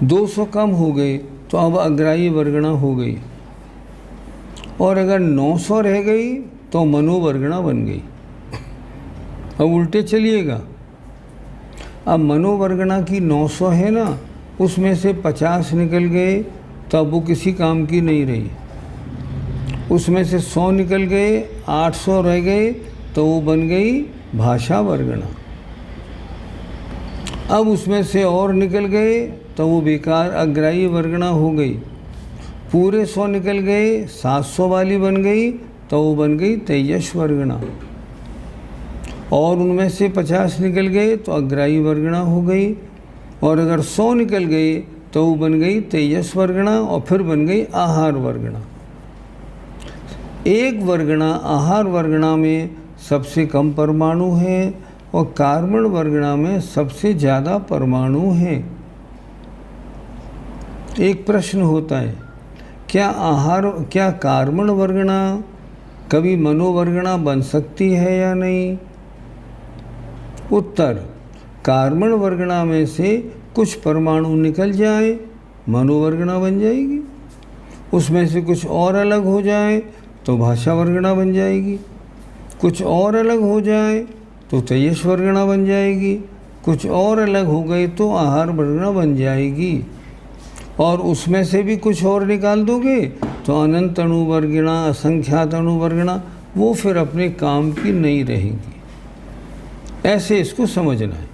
200 कम हो गए, तो अब अग्राही वर्गणा हो गई। और अगर 900 रह गई तो मनोवर्गणा बन गई। अब उल्टे चलिएगा, अब मनोवर्गणा की 900 है ना, उसमें से 50 निकल गए तो अब वो किसी काम की नहीं रही। उसमें से 100 निकल गए, 800 रह गए तो वो बन गई भाषा वर्गणा। अब उसमें से और निकल गए तो वो बेकार अग्राही वर्गणा हो गई। पूरे 100 निकल गए, 700 वाली बन गई तो वो बन गई तेजस वर्गणा। और उनमें से 50 निकल गए तो अग्राही वर्गणा हो गई। और अगर 100 निकल गए तो वो बन गई तेजस वर्गणा, और फिर बन गई आहार वर्गणा। एक वर्गणा आहार वर्गणा में सबसे कम परमाणु हैं और कार्बन वर्गणा में सबसे ज़्यादा परमाणु हैं। एक प्रश्न होता है, क्या कार्बन वर्गणा कभी मनोवर्गणा बन सकती है या नहीं? उत्तर, कार्बन वर्गणा में से कुछ परमाणु निकल जाए, मनोवर्गणा बन जाएगी। उसमें से कुछ और अलग हो जाए तो भाषा वर्गणा बन जाएगी। कुछ और अलग हो जाए तो तेजस वर्गणा बन जाएगी। कुछ और अलग हो गए तो आहार वर्गणा बन जाएगी। और उसमें से भी कुछ और निकाल दोगे तो अनंत अणु वर्गणा, असंख्यात अणु वर्गणा, वो फिर अपने काम की नहीं रहेंगी। ऐसे इसको समझना है।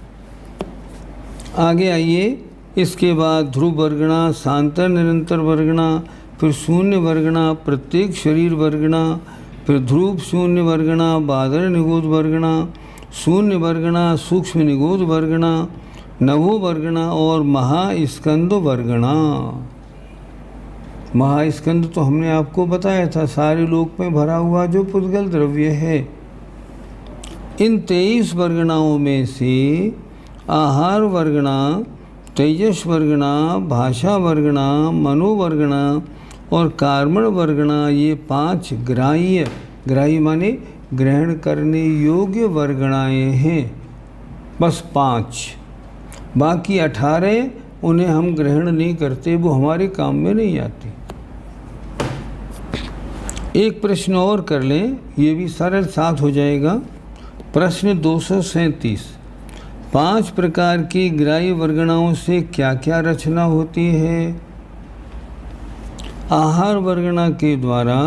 आगे आइए, इसके बाद ध्रुव वर्गणा, सांतर निरंतर वर्गणा, फिर शून्य वर्गणा, प्रत्येक शरीर वर्गणा, फिर ध्रुव शून्य वर्गणा, बादल निगोद वर्गणा, शून्य वर्गणा, सूक्ष्म निगोद वर्गणा, नभो वर्गणा और महास्कंद वर्गणा। महास्कंद तो हमने आपको बताया था, सारे लोक में भरा हुआ जो पुद्गल द्रव्य है। इन 23 वर्गणाओं में से आहार वर्गणा, तेजस वर्गणा, भाषा वर्गणा, मनोवर्गणा और कार्बन वर्गणा, ये 5 ग्राह्य माने ग्रहण करने योग्य वर्गणाएं हैं। बस 5, बाकी 18 उन्हें हम ग्रहण नहीं करते, वो हमारे काम में नहीं आती। एक प्रश्न और कर लें, ये भी सरल साथ हो जाएगा। प्रश्न 237, 5 प्रकार की ग्राह्य वर्गणाओं से क्या क्या रचना होती है? आहार वर्गणा के द्वारा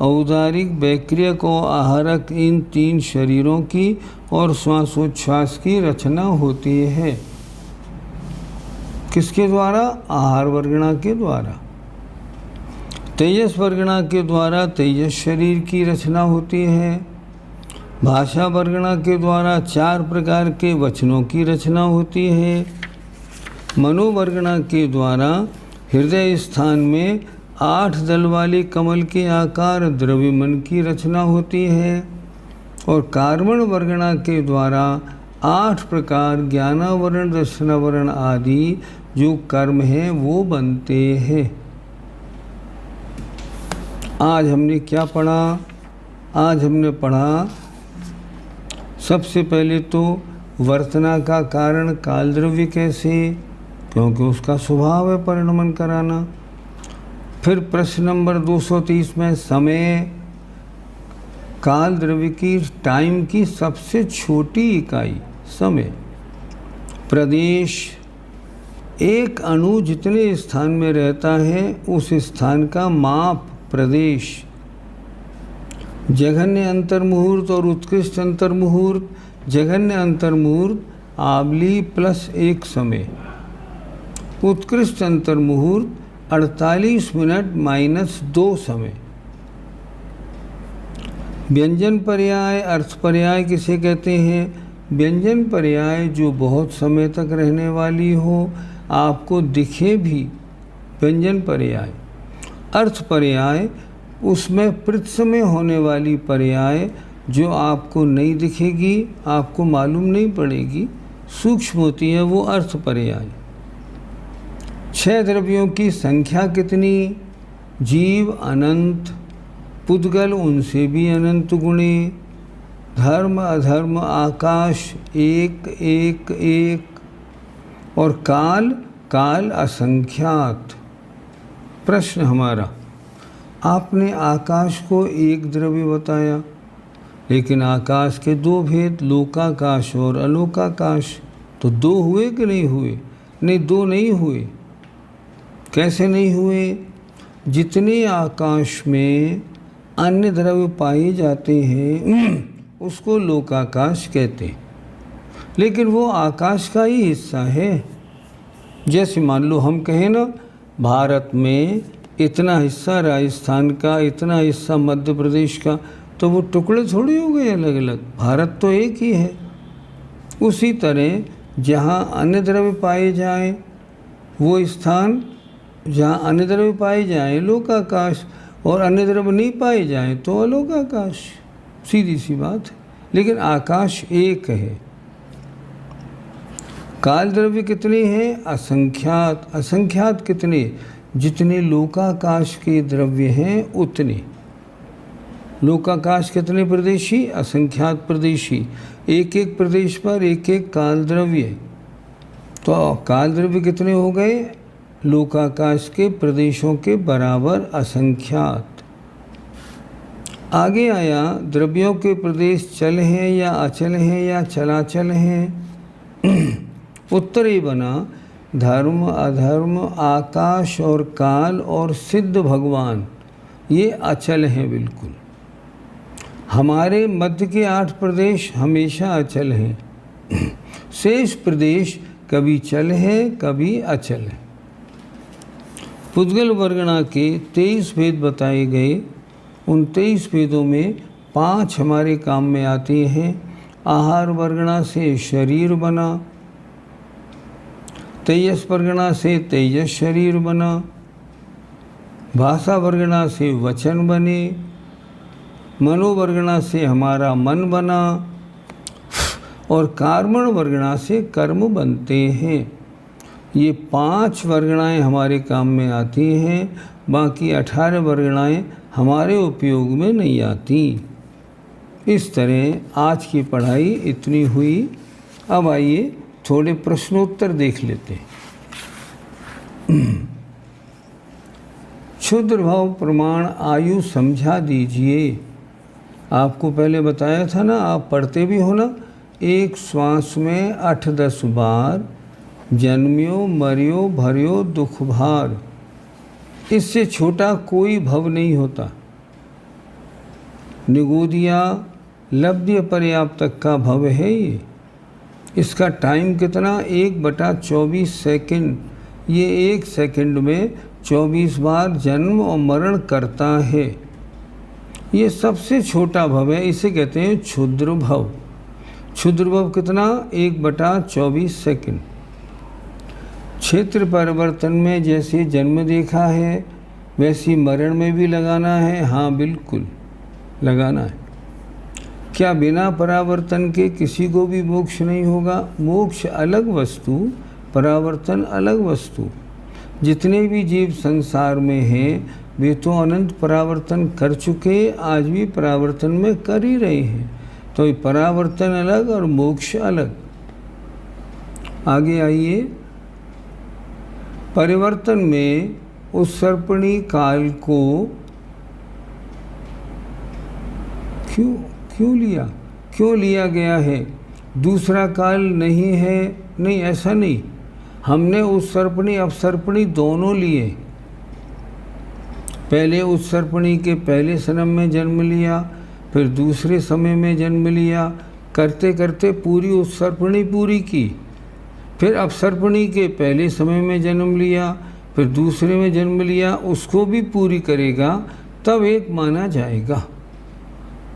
औदारिक, बैक्रियक और आहारक इन 3 शरीरों की और श्वासोच्छ्वास की रचना होती है। किसके द्वारा? आहार वर्गणा के द्वारा। तेजस वर्गणा के द्वारा तेजस शरीर की रचना होती है। भाषा वर्गणा के द्वारा 4 प्रकार के वचनों की रचना होती है। मनोवर्गणा के द्वारा हृदय स्थान में 8 दल वाले कमल के आकार द्रव्यमन की रचना होती है। और कार्बन वर्गणा के द्वारा 8 प्रकार ज्ञानावरण, दर्शनावरण आदि जो कर्म हैं वो बनते हैं। आज हमने क्या पढ़ा? आज हमने पढ़ा सबसे पहले तो वर्तना का कारण काल द्रव्य कैसे, क्योंकि उसका स्वभाव है परिणमन कराना। फिर प्रश्न नंबर 230 में समय, काल द्रव्य की, टाइम की सबसे छोटी इकाई समय। प्रदेश, एक अणु जितने स्थान में रहता है उस स्थान का माप प्रदेश। जघन्य अंतर्मुहूर्त और उत्कृष्ट अंतर्मुहूर्त। जघन्य अंतर्मुहूर्त आवली प्लस 1 समय। उत्कृष्ट अंतर्मुहूर्त 48 मिनट माइनस 2 समय। व्यंजन पर्याय, अर्थ पर्याय किसे कहते हैं? व्यंजन पर्याय जो बहुत समय तक रहने वाली हो, आपको दिखे भी, व्यंजन पर्याय। अर्थ पर्याय उसमें प्रति समय होने वाली पर्याय जो आपको नहीं दिखेगी, आपको मालूम नहीं पड़ेगी, सूक्ष्म होती है, वो अर्थ पर्याय। 6 द्रव्यों की संख्या कितनी? जीव अनंत, पुद्गल उनसे भी अनंत गुणे, धर्म अधर्म आकाश एक एक एक, और काल काल असंख्यात। प्रश्न हमारा, आपने आकाश को एक द्रव्य बताया, लेकिन आकाश के 2 भेद, लोकाकाश और अलोकाकाश, तो 2 हुए कि नहीं हुए? नहीं, 2 नहीं हुए। कैसे नहीं हुए? जितने आकाश में अन्य द्रव्य पाए जाते हैं उसको लोकाकाश कहते हैं, लेकिन वो आकाश का ही हिस्सा है। जैसे मान लो हम कहें ना, भारत में इतना हिस्सा राजस्थान का, इतना हिस्सा मध्य प्रदेश का, तो वो टुकड़े थोड़ी हो गए अलग अलग, भारत तो एक ही है। उसी तरह जहाँ अन्य द्रव्य पाए जाएं, वो स्थान जहाँ अन्य द्रव्य पाए जाएं लोकाकाश, और अन्य द्रव्य नहीं पाए जाएं तो अलोकाकाश, सीधी सी बात है। लेकिन आकाश एक है। काल द्रव्य कितने हैं? असंख्यात। असंख्यात कितने? जितने लोकाकाश के द्रव्य हैं उतने। लोकाकाश कितने प्रदेशी? असंख्यात प्रदेशी। एक एक प्रदेश पर एक एक काल द्रव्य। तो काल द्रव्य कितने हो गए? लोकाकाश के प्रदेशों के बराबर असंख्यात। आगे आया, द्रव्यों के प्रदेश चल हैं या अचल हैं या चलाचल हैं। उत्तर ही बना, धर्म अधर्म आकाश और काल और सिद्ध भगवान, ये अचल हैं बिल्कुल। हमारे मध्य के 8 प्रदेश हमेशा अचल हैं, शेष प्रदेश कभी चल है कभी अचल है। पुद्गल वर्गणा के 23 भेद बताए गए। उन 23 भेदों में 5 हमारे काम में आते हैं। आहार वर्गणा से शरीर बना, तेजस वर्गणा से तेजस शरीर बना, भाषा वर्गणा से वचन बने, मनोवर्गणा से हमारा मन बना, और कर्मण वर्गणा से कर्म बनते हैं। ये 5 वर्गणाएँ हमारे काम में आती हैं, बाकी 18 वर्गणाएँ हमारे उपयोग में नहीं आती। इस तरह आज की पढ़ाई इतनी हुई। अब आइए थोड़े प्रश्नोत्तर देख लेते हैं। क्षुद्र भाव प्रमाण आयु समझा दीजिए। आपको पहले बताया था ना, आप पढ़ते भी हो ना, एक श्वास में 8-10 बार जन्म्यो मरियो भरियो दुख भार। इससे छोटा कोई भव नहीं होता। निगोदिया लब्ध्य पर्याप्त तक का भव है ये। इसका टाइम कितना? 1/24 सेकंड। ये 1 सेकंड में 24 बार जन्म और मरण करता है। ये सबसे छोटा भव है, इसे कहते हैं क्षुद्र भव। क्षुद्र भव कितना? 1/24 सेकंड। क्षेत्र परिवर्तन में जैसे जन्म देखा है वैसी मरण में भी लगाना है। हाँ बिल्कुल लगाना है। क्या बिना परावर्तन के किसी को भी मोक्ष नहीं होगा? मोक्ष अलग वस्तु, परावर्तन अलग वस्तु। जितने भी जीव संसार में हैं वे तो अनंत परावर्तन कर चुके, आज भी परावर्तन में कर ही रहे हैं। तो परावर्तन अलग और मोक्ष अलग। आगे आइए, परिवर्तन में उत्सर्पणी काल को क्यों लिया गया है? दूसरा काल नहीं है? नहीं, ऐसा नहीं। हमने उत्सर्पणी अपसर्पणी दोनों लिए। पहले उत्सर्पणी के पहले सनम में जन्म लिया, फिर दूसरे समय में जन्म लिया। करते करते पूरी उत्सर्पणी पूरी की। फिर अपसर्पणी के पहले समय में जन्म लिया, फिर दूसरे में जन्म लिया, उसको भी पूरी करेगा तब एक माना जाएगा।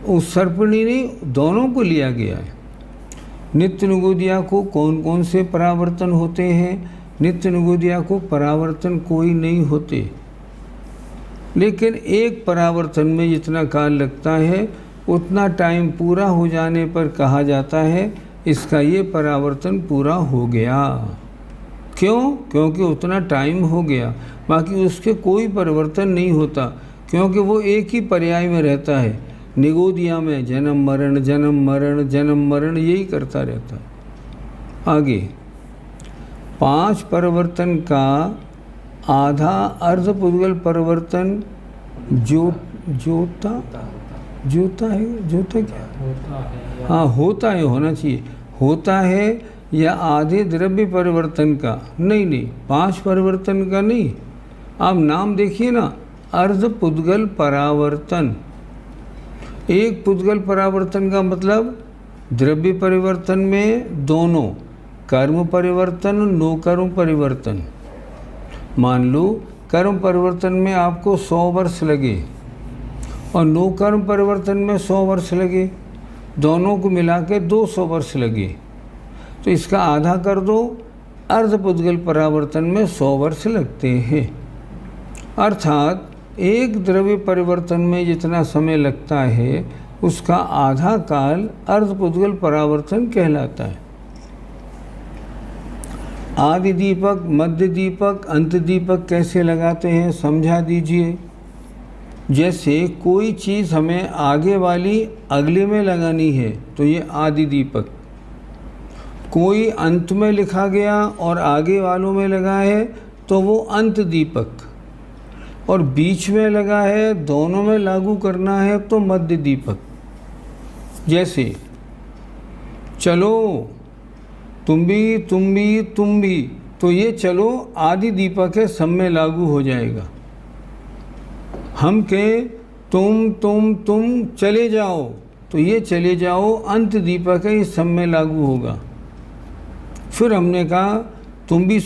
उत्सर्पणी ने दोनों को लिया गया है। नित्य निगोदिया को कौन कौन से परावर्तन होते हैं? नित्य निगोदिया को परावर्तन कोई नहीं होते। लेकिन एक परावर्तन में जितना काल लगता है उतना टाइम पूरा हो जाने पर कहा जाता है इसका ये परावर्तन पूरा हो गया। क्यों? क्योंकि उतना टाइम हो गया, बाकी उसके कोई परिवर्तन नहीं होता, क्योंकि वो एक ही पर्याय में रहता है। निगोदिया में जन्म मरण जन्म मरण जन्म मरण यही करता रहता है। आगे 5 परिवर्तन का आधा अर्धपुद्गल परिवर्तन जोता क्या? हाँ, होता है, होना चाहिए, होता है या आधे द्रव्य परिवर्तन का? नहीं, 5 परिवर्तन का नहीं। आप नाम देखिए ना, अर्धपुद्गल परावर्तन। एक पुद्गल परावर्तन का मतलब द्रव्य परिवर्तन में दोनों, कर्म परिवर्तन, नो कर्म परिवर्तन। मान लो कर्म परिवर्तन में आपको 100 वर्ष लगे और नो कर्म परिवर्तन में 100 वर्ष लगे, दोनों को मिला के 200 वर्ष लगे, तो इसका आधा कर दो। अर्धपुद्गल परावर्तन में 100 वर्ष लगते हैं। अर्थात एक द्रव्य परिवर्तन में जितना समय लगता है उसका आधा काल अर्धपुद्गल परावर्तन कहलाता है। आदि दीपक, मध्य दीपक, अंत दीपक कैसे लगाते हैं समझा दीजिए। जैसे कोई चीज़ हमें आगे वाली अगले में लगानी है तो ये आदि दीपक, कोई अंत में लिखा गया और आगे वालों में लगा है तो वो अंत दीपक, और बीच में लगा है, दोनों में लागू करना है तो मध्य दीपक। जैसे चलो तुम भी, तो ये चलो आदि दीपक है, सब में लागू हो जाएगा। हम के तुम चले जाओ, तो ये चले जाओ अंत दीपक है, ये सब में लागू होगा। फिर हमने कहा तुम भी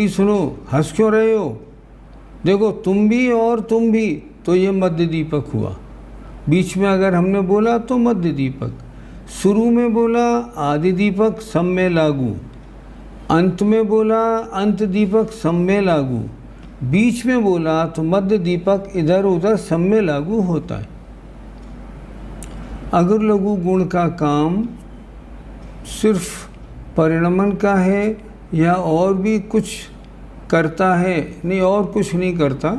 सुनो, हंस क्यों रहे हो? देखो तुम भी और तुम भी, तो ये मध्य दीपक हुआ। बीच में अगर हमने बोला तो मध्य दीपक, शुरू में बोला आदि दीपक सब में लागू, अंत में बोला अंत दीपक सब में लागू, बीच में बोला तो मध्य दीपक इधर उधर सब में लागू होता है। अगर लघु गुण का काम सिर्फ परिणमन का है या और भी कुछ करता है? नहीं, और कुछ नहीं करता,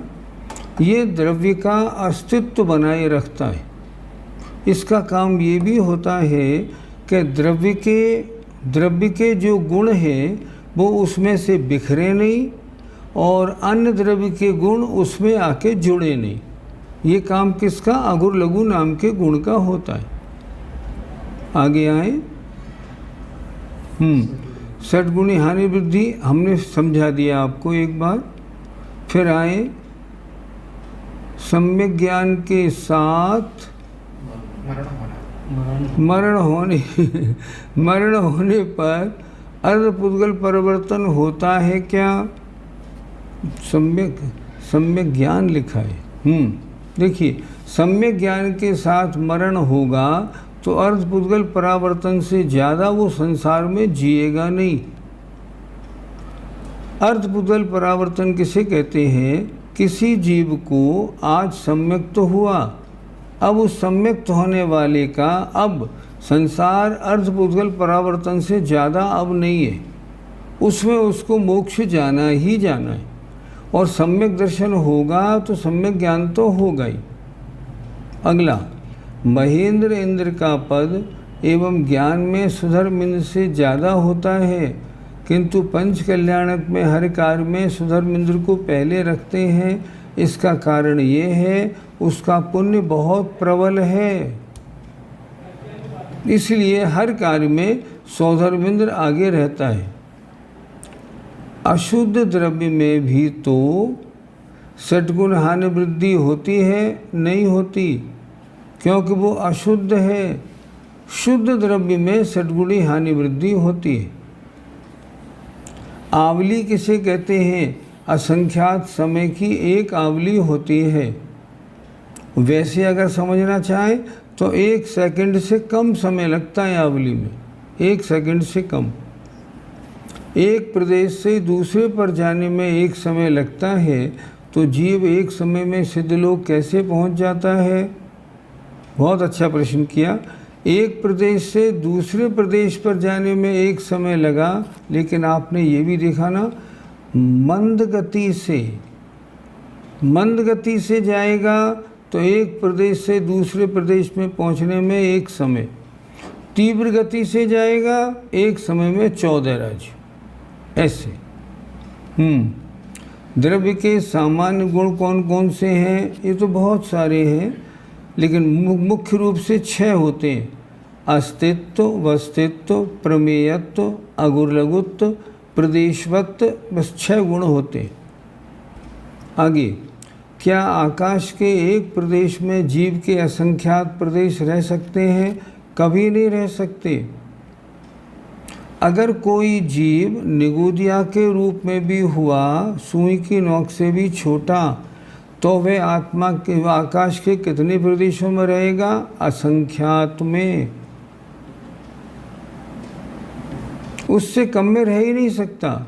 ये द्रव्य का अस्तित्व बनाए रखता है। इसका काम ये भी होता है कि द्रव्य के जो गुण हैं वो उसमें से बिखरे नहीं और अन्य द्रव्य के गुण उसमें आके जुड़े नहीं। ये काम किसका? अगुर लघु नाम के गुण का होता है। आगे आए, षटगुणी हानि वृद्धि हमने समझा दिया आपको एक बार। फिर आए सम्यक ज्ञान के साथ मरण होने पर अर्धपुद्गल परिवर्तन होता है क्या? सम्यक ज्ञान लिखा है। देखिए, सम्यक ज्ञान के साथ मरण होगा तो अर्धपुद्गल परावर्तन से ज़्यादा वो संसार में जिएगा नहीं। अर्धपुद्गल परावर्तन किसे कहते हैं? किसी जीव को आज सम्यक तो हुआ, अब उस सम्यक्त होने वाले का अब संसार अर्धपुद्गल परावर्तन से ज़्यादा अब नहीं है, उसमें उसको मोक्ष जाना ही जाना है। और सम्यक दर्शन होगा तो सम्यक ज्ञान तो होगा ही। अगला, महेंद्र इंद्र का पद एवं ज्ञान में सुधर्मिंद्र से ज़्यादा होता है, किंतु पंच कल्याणक में हर कार्य में सुधर्मिंद्र को पहले रखते हैं। इसका कारण ये है उसका पुण्य बहुत प्रबल है, इसलिए हर कार्य में सौधर्मिंद्र आगे रहता है। अशुद्ध द्रव्य में भी तो षटगुण हानि वृद्धि होती है? नहीं होती, क्योंकि वो अशुद्ध है। शुद्ध द्रव्य में षटगुणी हानि वृद्धि होती है। आवली किसे कहते हैं? असंख्यात समय की एक आवली होती है। वैसे अगर समझना चाहें तो 1 सेकंड से कम समय लगता है आवली में, 1 सेकंड से कम। एक प्रदेश से दूसरे पर जाने में एक समय लगता है तो जीव एक समय में सिद्धलोक कैसे पहुंच जाता है? बहुत अच्छा प्रश्न किया। एक प्रदेश से दूसरे प्रदेश पर जाने में एक समय लगा, लेकिन आपने ये भी देखा ना, मंद गति से जाएगा तो एक प्रदेश से दूसरे प्रदेश में पहुंचने में एक समय, तीव्र गति से जाएगा एक समय में 14 राज्य। ऐसे द्रव्य के सामान्य गुण कौन कौन से हैं? ये तो बहुत सारे हैं, लेकिन मुख्य रूप से 6 होते हैं। अस्तित्व, वस्तित्व, प्रमेयत्व, अगुरलघुत्व, प्रदेशवत्व, बस 6 गुण होते हैं। आगे, क्या आकाश के एक प्रदेश में जीव के असंख्यात प्रदेश रह सकते हैं? कभी नहीं रह सकते। अगर कोई जीव निगुदिया के रूप में भी हुआ, सुई की नोक से भी छोटा, तो वह आत्मा के आकाश के कितने प्रदेशों में रहेगा? असंख्यात में। उससे कम में रह ही नहीं सकता।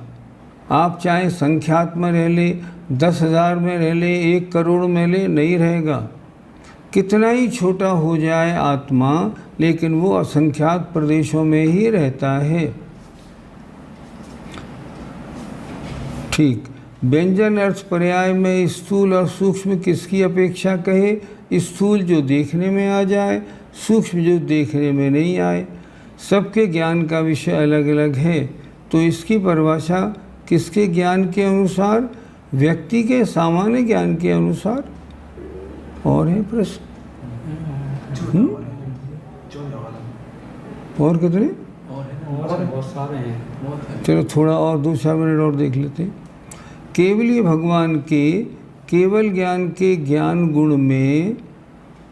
आप चाहे संख्यात में रह ले, 10,000 में रह ले, 1 करोड़ में ले, नहीं रहेगा। कितना ही छोटा हो जाए आत्मा, लेकिन वो असंख्यात प्रदेशों में ही रहता है। ठीक। व्यंजन अर्थ पर्याय में स्थूल और सूक्ष्म किसकी अपेक्षा कहे? स्थूल जो देखने में आ जाए, सूक्ष्म जो देखने में नहीं आए। सबके ज्ञान का विषय अलग अलग है, तो इसकी परिभाषा किसके ज्ञान के अनुसार? व्यक्ति के सामान्य ज्ञान के अनुसार। और है प्रश्न? और कितने? बहुत सारे हैं। चलो थोड़ा और 2-4 मिनट और देख लेते हैं। केवलीय भगवान के केवल ज्ञान के ज्ञान गुण में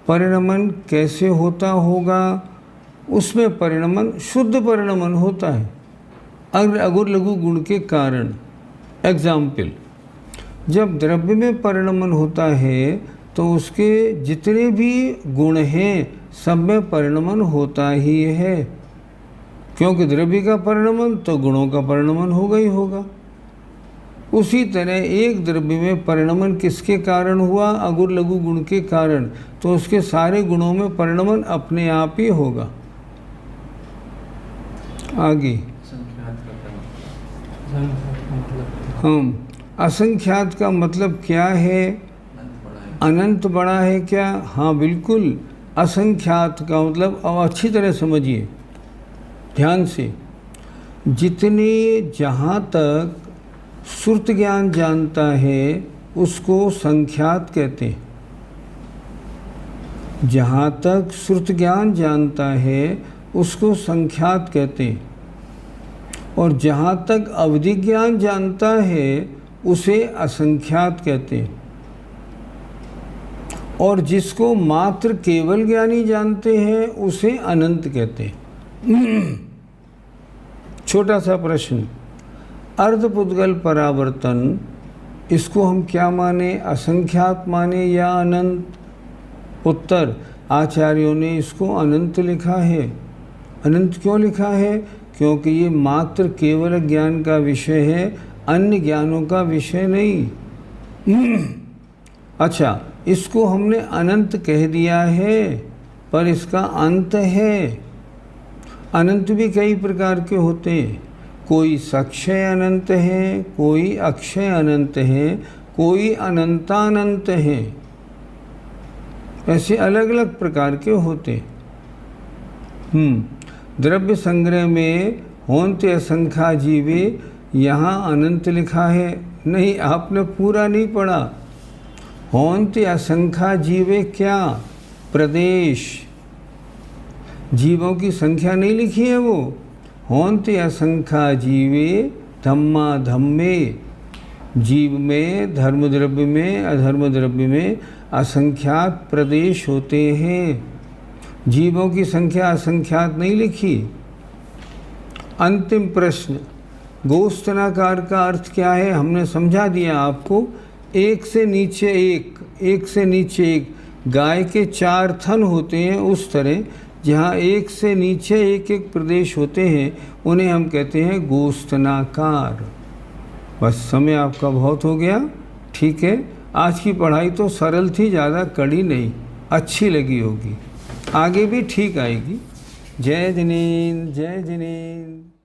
परिणमन कैसे होता होगा? उसमें परिणमन शुद्ध परिणमन होता है अगुर लघु गुण के कारण। एग्जाम्पल, जब द्रव्य में परिणमन होता है तो उसके जितने भी गुण हैं सब में परिणमन होता ही है, क्योंकि द्रव्य का परिणमन तो गुणों का परिणमन होगा ही होगा। उसी तरह एक द्रव्य में परिणमन किसके कारण हुआ? अगुर लघु गुण के कारण, तो उसके सारे गुणों में परिणमन अपने आप ही होगा। आगे हम असंख्यात का मतलब क्या है? अनंत बड़ा है क्या? हाँ बिल्कुल। असंख्यात का मतलब, अब अच्छी तरह समझिए ध्यान से, जितने जहाँ तक श्रुत ज्ञान जानता है उसको संख्यात कहते हैं। जहाँ तक श्रुत ज्ञान जानता है उसको संख्यात कहते हैं, और जहाँ तक अवधि ज्ञान जानता है उसे असंख्यात कहते हैं, और जिसको मात्र केवल ज्ञानी जानते हैं उसे अनंत कहते हैं। छोटा सा प्रश्न, अर्धपुद्गल परावर्तन, इसको हम क्या माने? असंख्यात माने या अनंत? उत्तर, आचार्यों ने इसको अनंत लिखा है। अनंत क्यों लिखा है? क्योंकि ये मात्र केवल ज्ञान का विषय है, अन्य ज्ञानों का विषय नहीं। अच्छा, इसको हमने अनंत कह दिया है, पर इसका अंत है। अनंत भी कई प्रकार के होते हैं। कोई सक्षय अनंत है, कोई अक्षय अनंत है, कोई अनंतानंत है। ऐसे अलग अलग प्रकार के होते। द्रव्य संग्रह में होन्ते असंख्या जीवे, यहाँ अनंत लिखा है। नहीं, आपने पूरा नहीं पढ़ा। होन्ते असंख्या जीवे क्या? प्रदेश। जीवों की संख्या नहीं लिखी है वो। होन्ते असंख्या जीवे धम्मा धम्मे, जीव में, धर्म द्रव्य में, अधर्म द्रव्य में असंख्यात प्रदेश होते हैं। जीवों की संख्या असंख्यात नहीं लिखी। अंतिम प्रश्न, गोस्तनाकार का अर्थ क्या है? हमने समझा दिया आपको। एक से नीचे एक, एक से नीचे एक। गाय के 4 थन होते हैं, उस तरह जहाँ एक से नीचे एक एक प्रदेश होते हैं उन्हें हम कहते हैं गोस्तनाकार। बस समय आपका बहुत हो गया, ठीक है। आज की पढ़ाई तो सरल थी, ज़्यादा कड़ी नहीं, अच्छी लगी होगी, आगे भी ठीक आएगी। जय जिनेंद्र, जय जिनेंद्र।